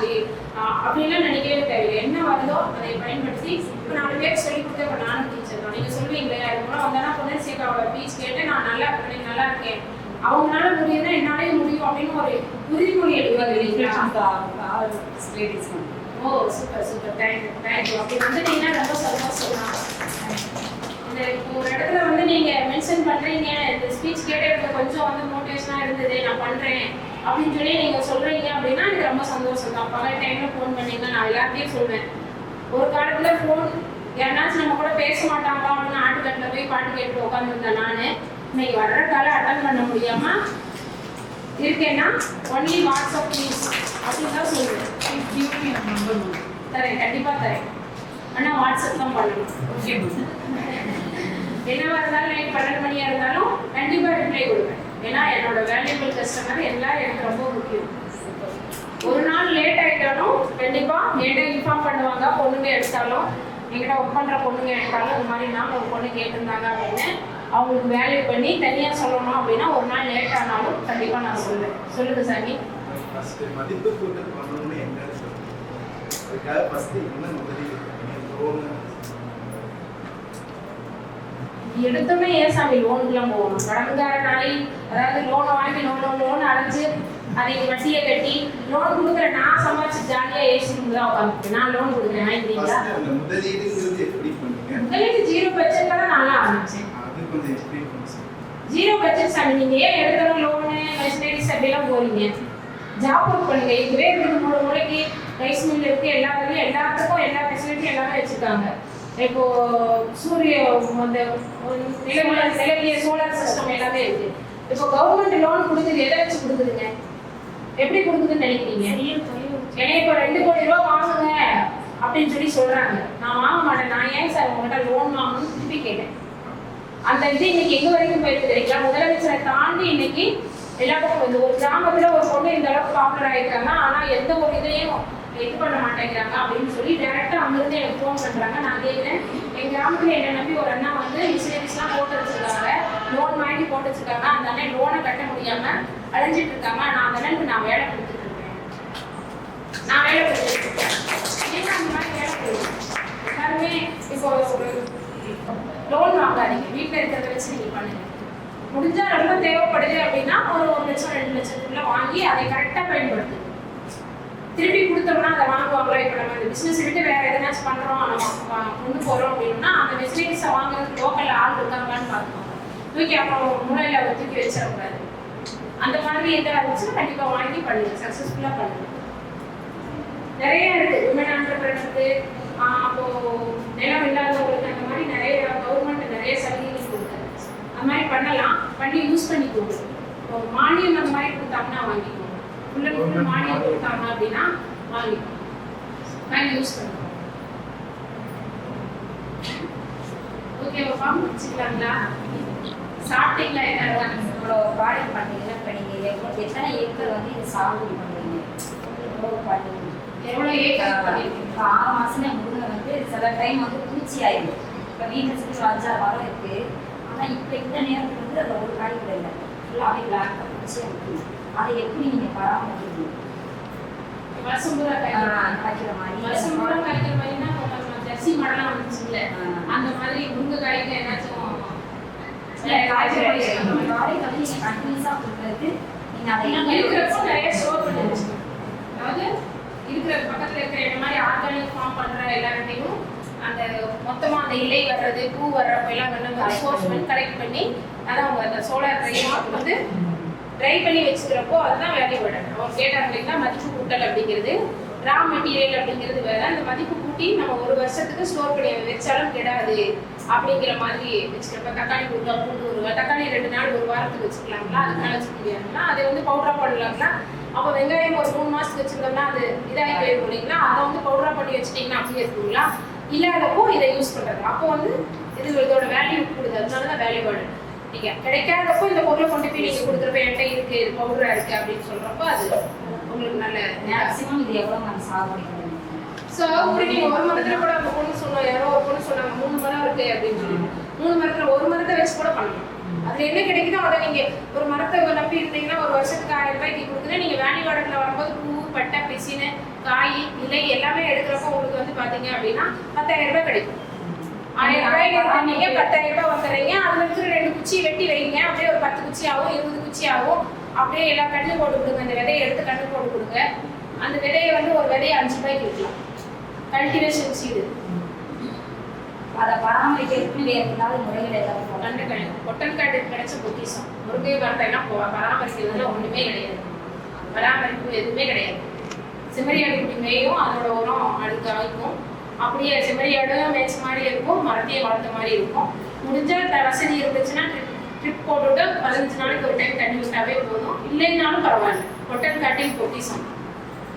அப்படின்லாம் நினைக்கவே தேவையில்லை. என்ன வருதோ அதை பயன்படுத்தி இப்போ 4 பேர் சொல்லி கொடுத்தேன். இப்போ நானும் டீச்சர் தான். நீங்கள் சொல்லுவீங்களே அது மூலம் வந்தால் பொண்ணு சேர்க்க பீச் கேட்டு நான் நல்லா இருக்கேன், நல்லா இருக்கேன், அவங்களால முடியுதுன்னா என்னாலே முடியும் அப்படின்னு ஒரு உறுதிமொழி எடுப்பாங்க. ஓ சூப்பர் சூப்பர், தேங்க்யூ. அப்படி வந்துட்டீங்கன்னா ரொம்ப சந்தோஷம் தான். இந்த இப்போ ஒரு இடத்துல வந்து நீங்கள் மென்ஷன் பண்ணுறீங்க, இந்த ஸ்பீச் கேட்ட இடத்துல கொஞ்சம் வந்து மோட்டிவேஷனாக இருந்தது, நான் பண்ணுறேன் அப்படின்னு சொல்லி நீங்கள் சொல்கிறீங்க அப்படின்னா எனக்கு ரொம்ப சந்தோஷம் தான். பல டைமில் ஃபோன் பண்ணீங்கன்னா நான் எல்லாத்தையும் சொல்வேன். ஒரு காலத்தில் ஃபோன் யாருனாச்சும் நம்ம கூட பேச மாட்டாங்களா அப்படின்னு ஆட்டுக்கட்டில் போய் பாட்டு கேட்டு உட்காந்துருந்தேன். நான் இன்னைக்கு வர்ற காலம் அட்டன் பண்ண முடியாமல் இருக்கேன்னா ஒன்லி வாட்ஸ்அப் ப்ளீஸ் அப்படின்னு தான் சொல்லுவேன். தரேன், கண்டிப்பாக தரேன். ஆனால் வாட்ஸ்அப் தான் பண்ணணும். ஓகே, என்னவா இருந்தாலும் நைட் 12 மணியா இருந்தாலும் கண்டிப்பா ரிப்ளை கொடுப்பேன். ஏன்னா என்னோட வேல்யூபிள் கஸ்டமர் எல்லாம் எனக்கு ரொம்ப முக்கியம். ஒரு நாள் லேட் ஆகிட்டாலும் கண்டிப்பா என்கிட்ட இன்ஃபார்ம் பண்ணுவாங்க. பொண்ணுங்க எடுத்தாலும் என்கிட்ட ஒர்க் பண்ற பொண்ணுங்க எடுத்தாலும் இந்த மாதிரி நான் ஒரு பொண்ணு கேட்டிருந்தாங்க அப்படின்னு அவங்களுக்கு வேல்யூ பண்ணி தனியாக சொல்லணும் அப்படின்னா ஒரு நாள் லேட் ஆனாலும் கண்டிப்பாக நான் சொல்லுவேன். சொல்லுங்க சாமி. மதிப்பு கூட்டல் பண்ணணும்னு என்ன அதுக்காக ஃபர்ஸ்ட் என்ன முதலீடு எடுத்தோன்னே ஏன் சாமி லோனுக்குலாம் போகணும்? கடன்காரனாகி அதாவது லோனை வாங்கி லோன் அடைஞ்சு அதை வட்டியை கட்டி லோன் கொடுக்குற நான் சம்பாதிச்சு ஜாலியாக ஏசி தான் உட்காந்துருக்கேன். நான் லோன் கொடுக்குறேன் வாங்கிக்கிறீங்களா? முதலீடுங்கிறது எப்படி பண்ணுங்க? முதலீடு 0% தான் நல்லா ஆரம்பிச்சேன். அது கொஞ்சம் எக்ஸ்பிளைன் பண்ணுங்க. 0% சாமி. நீங்க ஏன் எடுக்கணும் லோனு மெஷினரிஸ் அப்படிலாம் போறீங்க? ஜாப் ஒர்க் பண்ணுங்க. இதுவே 3 மூளைக்கு ரைஸ் மில் இருக்கு, எல்லாத்துக்கும் எல்லா ஃபெசிலிட்டியும் எல்லாமே வச்சிருக்காங்க. இப்போ சூரிய அந்த நிலவிய சோலார் சிஸ்டம் எல்லாமே இருக்கு. இப்போ கவர்மெண்ட் லோன் கொடுக்குது, எதை வச்சு கொடுக்குதுங்க? எப்படி கொடுக்குதுன்னு நினைக்கிறீங்க? ஏன்னா இப்போ 2 கோடி ரூபா வாங்குங்க அப்படின்னு சொல்லி சொல்றாங்க. நான் வாங்க மாட்டேன். நான் ஏன் சார் உங்கள்கிட்ட லோன் வாங்கணும்னு திருப்பி கேட்டேன். அந்த இது இன்னைக்கு எங்க வரைக்கும் போயிருக்கு தெரியுங்களா? முதலமைச்சரை தாண்டி இன்னைக்கு எல்லா பக்கம் வந்து ஒரு கிராமத்துல ஒரு பொண்ணு இந்த அளவுக்கு பாப்புலர் ஆயிருக்காங்க. ஆனா எந்த ஒரு இதையும் இது பண்ண மாட்டேங்கிறாங்க அப்படின்னு சொல்லி டைரக்டா அங்கிருந்து எனக்கு ஃபோன் பண்றாங்க. நான் கேட்கிறேன், எங்க கிராமத்துல என்ன நம்பி ஒரு அண்ணா வந்து இன்சூரன்ஸ்லாம் போட்டு வச்சிருக்காங்க, லோன் வாங்கி போட்டு வச்சிருக்காங்க. அந்த அண்ணன் லோனை கட்ட முடியாம அலைஞ்சிட்டு இருக்காங்க. நான் அந்த அண்ணனுக்கு நான் வேலை கொடுத்துட்டு இருக்கேன். நான் வேலை கொடுத்துட்டு இருக்கேன். ஏன்னா அந்த மாதிரி வேலை கொடுக்குறேன். எல்லாருமே இப்போ லோன் வாங்காதீங்க, வீட்டில் இருக்கிறத வச்சு நீங்கள் பண்ணுங்க. முடிஞ்சா ரொம்ப தேவைப்படுது அப்படின்னா ஒரு 1 லட்சம் 2 லட்சத்துக்குள்ள வாங்கி அதை கரெக்டாக பயன்படுத்துங்க. திருப்பி கொடுத்தோம்னா அதை வாங்குவாங்களா? இப்போ நம்ம இந்த பிஸ்னஸ் விட்டு வேற எதனாச்சும் பண்ணுறோம், நம்ம கொண்டு போகிறோம் அப்படின்னா அந்த ஃபெசிலிட்டிஸை வாங்குறதுக்கு லோக்கலில் ஆள் இருக்காங்களான்னு பார்க்கணும். தூக்கி அப்புறம் மூளையில் தூக்கி வச்சிடக்கூடாது. அந்த மாதிரி எதாவது இருந்துச்சுன்னா கண்டிப்பாக வாங்கி பண்ணுங்க, சக்ஸஸ்ஃபுல்லாக பண்ணுங்க. நிறைய இருக்கு விமன் ஆண்டர்பிரனருக்கு. அப்போ நிலம் இல்லாதவங்களுக்கு அந்த மாதிரி நிறைய கவர்மெண்ட் நிறைய சலுகைகள் கொடுக்குது. அந்த மாதிரி பண்ணலாம், பண்ணி யூஸ் பண்ணிக்கோங்க. இப்போ மானியம் அந்த மாதிரி கொடுத்தாங்கன்னா வாங்கிக்கோங்க. ஃபுல் மானியம் கொடுத்தாங்க அப்படின்னா வாங்கிக்கோங்க, வாங்கி யூஸ் பண்ணுவோம். ஓகேவா? முடிச்சுக்கலாங்களா? சாப்பிட்டீங்களா? என்ன இவ்வளோ ப்ராடக்ட் பண்ணுறீங்கன்னா இப்போ நீங்கள் எத்தனை ஏக்கர் வந்து இது சாகுபடி பண்ணுறீங்க? எவ்வளோ ஏக்கர் பண்ணிருக்கீங்க? இப்போ 6 மாதமே முருங்கை வந்து சில டைம் வந்து பூச்சி ஆயிடும். இப்போ வீட்டில் சுற்றி 5-6 மரம் இருக்குது. ஆனால் இப்போ இந்த நேரத்தில் வந்து அதில் ஒரு காய் கூட இல்லை, ஃபுல்லாகவே பிளாக்காக பூச்சியாக இருக்குது. அதை எப்படி நீங்கள் பராமரிக்கிறீங்க? வருஷம் பூரா காய்க்கிற மாதிரி வருஷம் பூரா காய்க்கிற மாதிரினா ஜெர்சி மாடலாம் வந்துச்சுல்ல, அந்த மாதிரி முருங்கை காய்க்கு ஏதாச்சும் காய்க்கிற காய் வந்து நீங்கள் கண்டினியூஸாக கொடுக்குறது நீங்கள் அதை இருக்கிறப்போ நிறைய ஸ்டோர் பண்ணி வச்சுக்கணும். அதாவது இருக்கிற பக்கத்தில் இருக்கிற இந்த மாதிரி ஆர்கானிக் ஃபார்ம் பண்ணுற எல்லார்ட்டையும் அந்த மொத்தமாக அந்த இலை வர்றது பூ வர்றப்ப எல்லாம் வந்து சோர்ஸ் பண்ணி கலெக்ட் பண்ணி அதை அவங்க அந்த சோலார் ட்ரையாக வந்து ட்ரை பண்ணி வச்சுக்கிறப்போ அதுதான் வேல்யூபல். அவங்க கேட்டாங்க இல்லைங்களா, மதிப்பு கூட்டல் அப்படிங்கிறது ரா மெட்டீரியல் அப்படிங்கிறது வேற. அந்த மதிப்பு கூட்டி நம்ம 1 வருஷத்துக்கு ஸ்டோர் பண்ணி வச்சாலும் கெடாது அப்படிங்கிற மாதிரி வச்சுக்கிறப்ப தக்காளி ஊறுகா, பூண்டு ஊறுகா, தக்காளி 2 நாள் 1 வாரத்துக்கு வச்சுக்கலாங்களா? அதுக்கு மேலே வச்சுக்க முடியாதுங்களா? அதை வந்து பவுடரா பண்ணலாங்களா? அப்போ வெங்காயம் ஒரு 3 மாதத்துக்கு வச்சுருந்தோம்னா அது இதாகி போயிடும் இல்லைங்களா? அதை வந்து பவுடரா பண்ணி வச்சுட்டிங்கன்னா அப்படியே இருக்குங்களா? இல்லாதப்போ இதை யூஸ் பண்ணுறது. அப்போ வந்து இதோட வேல்யூ கூடுது. அதனால தான் வேல்யூபல். நீங்கள் கிடைக்காதப்போ இந்த பொருளை கொண்டு போய் நீங்கள் கொடுக்குறப்ப என்கிட்ட இருக்குது, இது பவுடராக இருக்குது அப்படின்னு சொல்கிறப்போ அது உங்களுக்கு நல்ல மேக்ஸிமம் இது எவ்வளோ நம்ம சாகுபடி பண்ணுவோம்? ஸோ நீங்கள் 1 மரத்தில் கூட அந்த பொண்ணு சொன்னோம், யாரோ ஒரு பொண்ணு சொன்னாங்க 3 மரம் இருக்குது அப்படின்னு சொல்லி. 3 மரத்தில் 1 மரத்தை வச்சு கூட பண்ணலாம். அதில் என்ன கிடைக்குதோ அதை நீங்கள் ஒரு மரத்தை நம்பி இருந்தீங்கன்னா 1 வருஷத்துக்கு 1000 ரூபாய்க்கு கொடுக்குறேன். நீங்கள் வேலி கார்டனில் வரும்போது பூ, பட்டை, பிசினு, காய், இலை எல்லாமே எடுக்கிறப்போ உங்களுக்கு வந்து பார்த்தீங்க அப்படின்னா 10,000 ரூபாய் கிடைக்கும். 1000 ரூபாய்க்கு நீங்க 10,000 ரூபாய் வந்துடுறீங்க. அதுல இருக்கிற 2 குச்சி வெட்டி வைங்க. அப்படியே ஒரு 10 குச்சி ஆகும், 20 குச்சி ஆகும். அப்படியே எல்லா கண்ணிலும் போட்டு கொடுங்க. அந்த விதையை எடுத்து கண்ணில் போட்டு கொடுங்க. அந்த விதையை வந்து ஒரு விதையை 5 ரூபாய்க்கு விற்கலாம். Cultivation seed. அதை பராமரிக்கிறதுக்கு வேறு ஏதாவது முறைகள் ஏதாவது கண்டு கொட்டன் காட்டு கிடைச்ச பொக்கிஷம். முருங்கை மரத்தைலாம் பராமரிக்கிறதுல ஒன்றுமே கிடையாது. பராமரிப்பு எதுவுமே கிடையாது. செம்மறியாடு குட்டி மேயும் அதோட உரம் அடுத்து ஆகிக்கும். அப்படியே செம்மறியாடும் மேய்ச்ச மாதிரி இருக்கும், மரத்தையும் வளர்த்த மாதிரி இருக்கும். முடிஞ்ச வசதி இருந்துச்சுன்னா ட்ரிப் போட்டுவிட்டு 15 நாளைக்கு ஒரு டைம் தண்ணி விட்டாவே போதும். இல்லைன்னாலும் பரவாயில்ல. கொட்டன் காட்டின் பொக்கிஷம்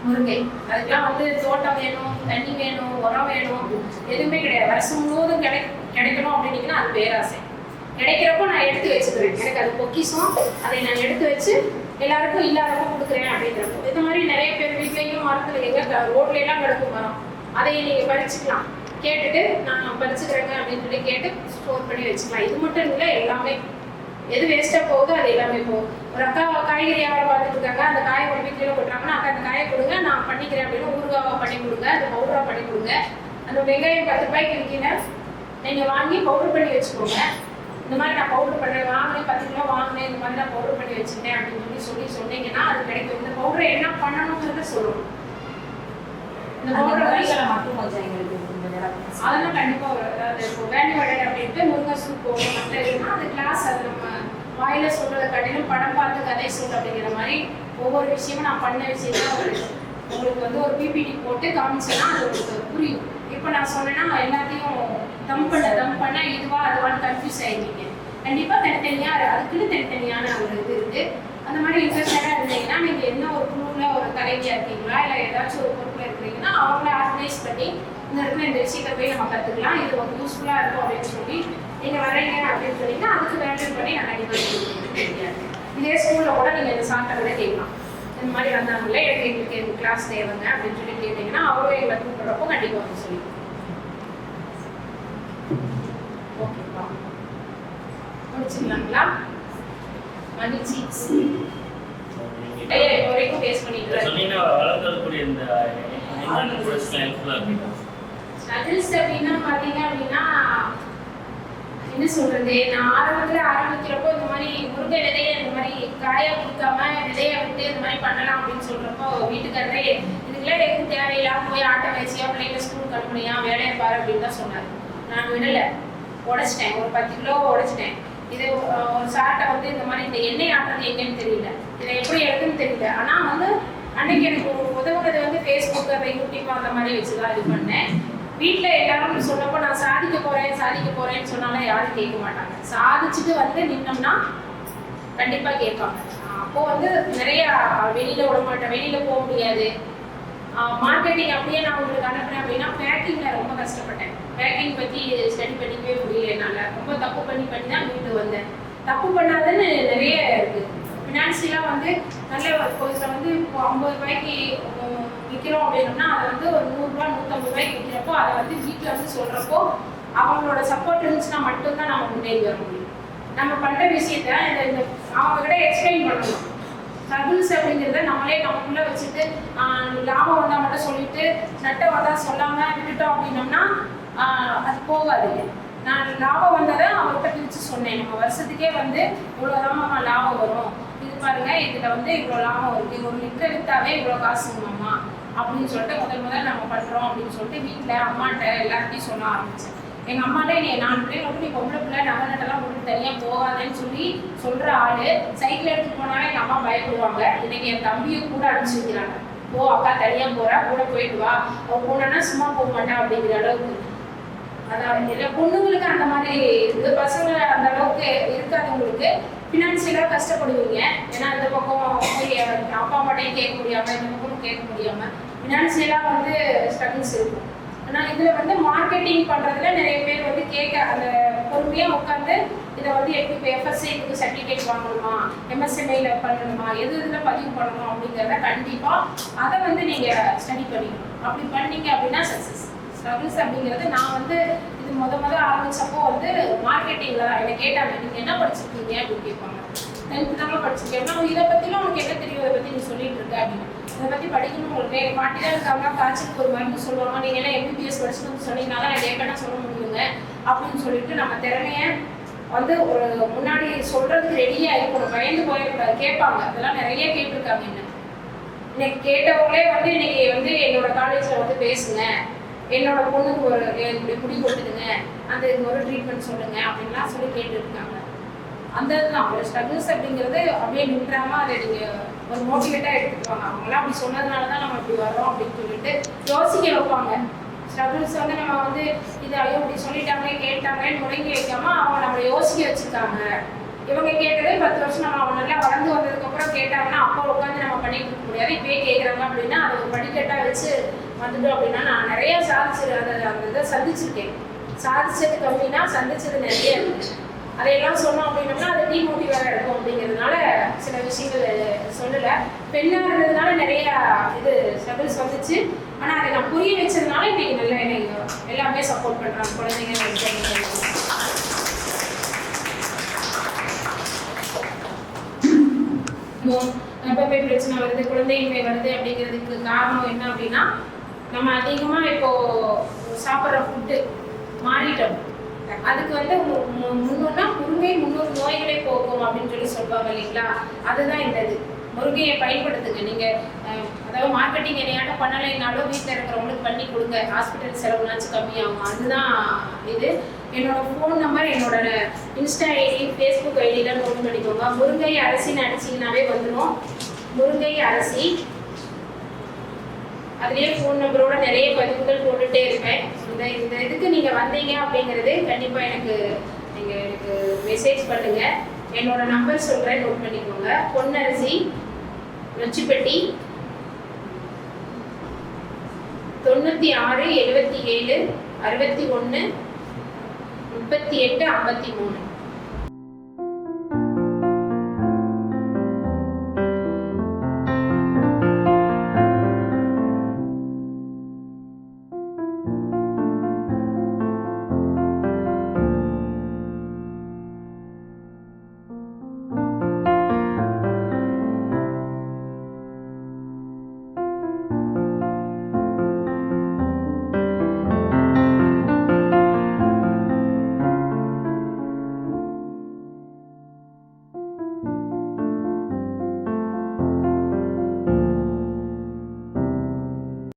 முருங்கை. அதுக்கெல்லாம் வந்து தோட்டம் வேணும், தண்ணி வேணும், உரம் வேணும், எதுவுமே கிடையாது. வருஷம் முழுவதும் கிடைக்கணும் அப்படின்னீங்கன்னா அது பேராசை. கிடைக்கிறப்போ நான் எடுத்து வச்சுக்கிறேன். எனக்கு அது பொக்கிஷம், அதை நான் எடுத்து வச்சு எல்லாருக்கும் இல்லாதப்போ கொடுக்குறேன் அப்படிங்கிறப்போ. இந்த மாதிரி நிறைய பேர் வீட்லேயும் மரத்தில் எங்கே ரோட்ல எல்லாம் கிடக்கும் மரம், அதை நீங்கள் பறிச்சுக்கலாம். கேட்டுட்டு நான் பறிச்சுக்கிறேங்க அப்படின்னு சொல்லி கேட்டு ஸ்டோர் பண்ணி வச்சுக்கலாம். இது மட்டும் இல்லை, எல்லாமே எது வேஸ்ட்டாக போகுதோ அது எல்லாமே போகும். ஒரு அக்கா காய்கறி வியாபாரம் பார்த்துட்டு இருக்காங்க, அந்த காயை கொண்டு போய் கீழே கொட்டுறாங்கன்னா, அக்கா அந்த காயை கொடுங்க நான் பண்ணிக்கிறேன் அப்படின்னு ஊறுகாவாக பண்ணி கொடுங்க, அது பவுடராக பண்ணி கொடுங்க. அந்த வெங்காயம் 10 ரூபாய்க்கு விற்கிறேன், நீங்கள் வாங்கி பவுடர் பண்ணி வச்சுக்கோங்க. இந்த மாதிரி நான் பவுடர் பண்ணுறேன், வாங்கினேன் 10 கிலோ வாங்கினேன், இந்த மாதிரி நான் பவுடர் பண்ணி வச்சுட்டேன் அப்படின்னு சொல்லி சொன்னீங்கன்னா அது கிடைக்கும். இந்த பவுடரை என்ன பண்ணணுங்கிறத சொல்லணும். இந்த பவுடர் மட்டும் கொஞ்சம் எங்களுக்கு அதெல்லாம் கண்டிப்பாக அதாவது இப்போ வேல்யூ அடட் அப்படின்ட்டு முருங்கை சூப் போகும் மற்ற இதுனா அது கிளாஸ், அது நம்ம வாயில சொல்றதை காட்டிலும் படம் பார்த்து கதை சொல் அப்படிங்கிற மாதிரி ஒவ்வொரு விஷயமும் நான் பண்ண விஷயம் தான் உங்களுக்கு வந்து ஒரு பிபிடி போட்டு காமிச்சேன்னா அது உங்களுக்கு புரியும். இப்போ நான் சொன்னேன்னா எல்லாத்தையும் தம் பண்ண இதுவா அதுவான்னு கன்ஃபியூஸ் ஆகிடுவீங்க. கண்டிப்பாக தனித்தனியாக அதுக்குன்னு தனித்தனியான ஒரு இது இருக்குது. அந்த மாதிரி இன்ட்ரெஸ்டாக இருந்தீங்கன்னா நீங்கள் என்ன ஒரு குழுவில் ஒரு தலைவியாக இருக்கீங்களா இல்லை ஏதாச்சும் ஒரு பொருட்கள் இருக்கிறீங்கன்னா அவங்கள ஆர்கனைஸ் பண்ணி இந்த இடத்துல இந்த விஷயத்தை போய் நம்ம கற்றுக்கலாம், இது ஒரு யூஸ்ஃபுல்லாக இருக்கும் அப்படின்னு சொல்லி நீங்கள் வரீங்க அப்படின்னு சொன்னீங்கன்னா அதுக்கு வேல்யூ பண்ணி நான் கண்டிப்பாக இதே ஸ்கூலில் கூட நீங்கள் இந்த சாப்பிட்டதை கேட்கலாம். இந்த மாதிரி வந்தாங்களே எங்களுக்கு எங்கள் கிளாஸ் தேவைங்க அப்படின்னு சொல்லி கேட்டீங்கன்னா அவங்களே எங்களை கூப்பிட்றப்போ கண்டிப்பாக வந்து சொல்லி. ஓகேப்பா, முடிச்சுக்கலாங்களா? மகிழ்ச்சி. வரைக்கும் பேஸ் பண்ணிட்டு ஸ்ட்ரகிள்ஸ் அப்படின்னா பார்த்தீங்க அப்படின்னா என்ன சொல்றது, நான் ஆரம்பிக்கிறப்போ இந்த மாதிரி முருங்கை விதையை இந்த மாதிரி காயா கொடுக்காம விதையை விட்டு இந்த மாதிரி பண்ணலாம் அப்படின்னு சொல்றப்போ வீட்டுக்காரரே இதுக்கெல்லாம் எதுவும் தேவையில்லாம போய் ஆட்டோ வச்சியா பிள்ளைங்க ஸ்கூலுக்கு அனுப்புனியா வேலையை பாரு அப்படின்னு தான் சொன்னார். நான் விடலை, உடைச்சிட்டேன், ஒரு 10 கிலோ உடைச்சிட்டேன். இது ஒரு சாட்டை வந்து இந்த மாதிரி இந்த எண்ணெய் ஆட்டுறது எங்கன்னு தெரியல, இதை எப்படி எடுக்குன்னு தெரியல. ஆனால் வந்து அன்னைக்கு எனக்கு உதவுறது வந்து ஃபேஸ்புக் அந்த யூடியூப் அந்த மாதிரி வச்சுதான் இது பண்ணேன். வீட்டில் எல்லாரும் சொன்னப்போ நான் சாதிக்க போறேன்னு சொன்னாலும் யாரும் கேட்க மாட்டாங்க. சாதிச்சுட்டு வந்து நின்னோம்னா கண்டிப்பாக கேட்பாங்க. அப்போது வந்து நிறைய வெளியில் விட மாட்டேன், வெளியில் போக முடியாது. மார்க்கெட்டிங் அப்படியே நான் உங்களுக்கு அனுப்புறேன் அப்படின்னா பேக்கிங்கில் ரொம்ப கஷ்டப்பட்டேன். பேக்கிங் பற்றி ஸ்டடி பண்ணிக்கவே முடியல, என்னால் ரொம்ப தப்பு பண்ணி தான் வீட்டுக்கு வந்தேன். தப்பு பண்ணாதுன்னு நிறைய இருக்குது. ஃபினான்ஷியலாக வந்து நல்ல கொஞ்சம் வந்து இப்போ 50 ரூபாய்க்கு விற்கிறோம் அப்படின்னா அதை வந்து ஒரு 100 ரூபா 150 ரூபாய்க்கு விற்கிறப்போ அதை வந்து வீட்டில் வந்து சொல்கிறப்போ அவங்களோட சப்போர்ட் இருந்துச்சுன்னா மட்டும்தான் நம்ம முன்னேறி வர முடியும். நம்ம பண்ணுற விஷயத்த இந்த அவங்ககிட்ட எக்ஸ்பிளைன் பண்ணணும். ஸ்ட்ரகிள்ஸ் அப்படிங்கிறத நம்மளே நமக்குள்ளே வச்சுட்டு லாபம் வந்தால் மட்டும் சொல்லிட்டு நட்டை வந்தால் சொல்லாமல் விட்டுட்டோம் அப்படின்னோம்னா அது போகாது. நான் லாபம் வந்ததை அவர்கிட்ட பிரித்து சொன்னேன். நம்ம வருஷத்துக்கே வந்து இவ்வளோதான் லாபம் வரும், இது பாருங்க இதில் வந்து இவ்வளோ லாபம் இருக்குது, 1 லிட்டர் விற்றாவே இவ்வளோ காசுங்கம்மா அப்படின்னு சொல்லிட்டு முதல் நம்ம பண்ணுறோம் அப்படின்னு சொல்லிட்டு வீட்டில் அம்மாட்ட எல்லார்ட்டையும் சொல்ல ஆரம்பித்தேன். எங்கள் அம்மாட்டே நீ 4 பிள்ளைங்க விட்டு நீ பொம்பளை பிள்ளை நகை நட்டெல்லாம் போட்டு தனியாக போகாதேன்னு சொல்லி சொல்கிற ஆள் சைக்கிள் எடுத்துகிட்டு போனாலே எங்கள் அம்மா பயப்படுவாங்க. இன்னைக்கு என் தம்பியும் கூட அனுப்பிச்சு வைக்கிறாங்க, ஓ அக்கா தனியாக போகிறா கூட போயிட்டு வா, அவள் போனா சும்மா போக மாட்டேன் அப்படிங்கிற அளவுக்கு. அதாவது எல்லா பொண்ணுங்களுக்கு அந்த மாதிரி இருக்குது, பசங்க அந்த அளவுக்கு இருக்காதவங்களுக்கு ஃபினான்ஷியலாக கஷ்டப்படுவீங்க. ஏன்னா இந்த பக்கம் அப்பா அம்மாட்டையும் கேட்க முடியாமல் இந்த பக்கமும் கேட்க முடியாமல் ஃபினான்ஷியலாக வந்து ஸ்ட்ரகிள்ஸ் இருக்கும். ஆனால் இதில் வந்து மார்க்கெட்டிங் பண்ணுறதுல நிறைய பேர் வந்து கேட்க அந்த பொறுமையாக உட்காந்து இதை வந்து எப்படி இப்போ எஃப்எஸ்சிக்கு சர்டிஃபிகேட் வாங்கணுமா, எம்எஸ்எம்ஐயில் பண்ணணுமா, எது இதில் பதிவு பண்ணணும் அப்படிங்கிறத கண்டிப்பாக அதை வந்து நீங்கள் ஸ்டடி பண்ணிக்கணும். அப்படி பண்ணீங்க அப்படின்னா சக்ஸஸ். ஸ்ட்ரகிள்ஸ் அப்படிங்கிறது நான் வந்து இது முதல்ல ஆரம்பித்தப்போ வந்து மார்க்கெட்டிங்கில் தான் என்னை கேட்டாங்க, நீங்கள் என்ன படிச்சிருக்கீங்க அப்படின்னு கேட்பாங்க. 10th தாங்க படிச்சிருக்கேன். இதை பற்றிலாம் உனக்கு என்ன தெரியும், இதை பற்றி நீ சொல்லிட்டு இருக்க அப்படின்னு. இதை பற்றி படிக்கணும் உங்களுக்கு எங்கள் பாட்டி தான் இருக்காங்க, காய்ச்சலுக்கு ஒரு மருந்து சொல்லுவாங்க, நீங்கள் எல்லாம் எம்பிபிஎஸ் படிச்சுன்னு சொன்னீங்கன்னா தான் நான் கேட்கணும் சொல்ல முடியுங்க அப்படின்னு சொல்லிட்டு நம்ம திறமையை வந்து ஒரு முன்னாடி சொல்கிறதுக்கு ரெடியாக இருக்கணும். பயந்து போயிடக்கூடாது. கேட்பாங்க, அதெல்லாம் நிறைய கேட்டிருக்காங்க. என்ன இன்னைக்கு கேட்டவங்களே வந்து இன்னைக்கு வந்து என்னோட காலேஜில் வந்து பேசுங்க, என்னோட பொண்ணுக்கு ஒரு இப்படி முடி கொட்டுதுங்க, அந்த இதுக்கு ஒரு ட்ரீட்மெண்ட் சொல்லுங்க அப்படின்லாம் சொல்லி கேட்டுருக்காங்க. அந்த இதுதான் ஒரு ஸ்ட்ரகிள்ஸ் அப்படிங்கிறது அப்படியே நின்றாமல் அதை நீங்கள் ஒரு மோட்டிவேட்டாக எடுத்துக்குவாங்க. அவங்களாம் அப்படி சொன்னதுனால தான் நம்ம இப்படி வரோம் அப்படின்னு சொல்லிட்டு யோசிக்க வைப்பாங்க. ஸ்ட்ரகிள்ஸ் வந்து நம்ம வந்து இது ஐயோ இப்படி சொல்லிட்டாங்களே கேட்டாங்களேன்னு முடங்கி வைக்காமல் அவங்க நம்மளை யோசிக்க வச்சுருக்காங்க. இவங்க கேட்டதே 10 வருஷம் நம்ம அவங்க நல்லா வளர்ந்து வந்ததுக்கப்புறம் கேட்டாங்கன்னா அப்போ உட்காந்து நம்ம பண்ணிட்டு இருக்க முடியாது. இப்போயே கேட்குறாங்க அப்படின்னா அதை ஒரு படிக்கட்டாக வச்சு வந்துட்டோம் அப்படின்னா நான் நிறைய அந்த இதை சந்திச்சிருக்கேன். சாதிச்சது கம்மினா சந்திச்சது நிறைய இருக்குது. அதையெல்லாம் சொன்னோம் அப்படின்னோம்னா அது டிமோட்டிவாக இருக்கும் அப்படிங்கிறதுனால சில விஷயங்கள் சொல்லலை. பெண்ணாக இருந்ததுனால நிறைய இது ஸ்ட்ரகிள்ஸ் வந்துச்சு. ஆனால் அதை நான் புரிய வச்சதுனால இன்னைக்கு நல்லா எனக்கு எல்லாமே சப்போர்ட் பண்ணுறாங்க குழந்தைங்க. கர்ப்பப்பை பிரச்சனை வருது, குழந்தையின்மை வருது அப்படிங்கிறதுக்கு காரணம் என்ன அப்படின்னா நம்ம அதிகமாக இப்போ சாப்பிட்ற ஃபுட்டு மாறிட்டோம். அதுக்கு வந்து முன்னோன்னா முருங்கை 300 நோய்களை போக்கும் அப்படின்னு சொல்லி சொல்லுவாங்க இல்லைங்களா? அதுதான் இந்த இது. முருங்கையை பயன்படுத்துங்க. நீங்கள் அதாவது மார்க்கெட்டிங் என்னையாட்டம் பண்ணலைன்னாலும் வீட்டில் இருக்கிறவங்களுக்கு பண்ணி கொடுங்க. ஹாஸ்பிட்டல் செலவுனாச்சும் கம்மியாகும். அதுதான் இது. என்னோட ஃபோன் நம்பர், என்னோட இன்ஸ்டா ஐடி, ஃபேஸ்புக் ஐடியில் நோட் பண்ணிக்கோங்க. முருங்கை அரசின்னு அடிச்சிங்கனாவே வந்துடும். முருங்கை அரசி. அதுலேயே ஃபோன் நம்பரோட நிறைய பதிவுகள் போட்டுகிட்டே இருப்பேன். இந்த இதுக்கு நீங்கள் வந்தீங்க அப்படிங்கிறது கண்டிப்பாக எனக்கு மெசேஜ் பண்ணுங்கள். என்னோட நம்பர் சொல்கிறேன், நோட் பண்ணிக்கோங்க. பொன்னரசி, நொச்சிப்பட்டி, 96 77 61 38 53.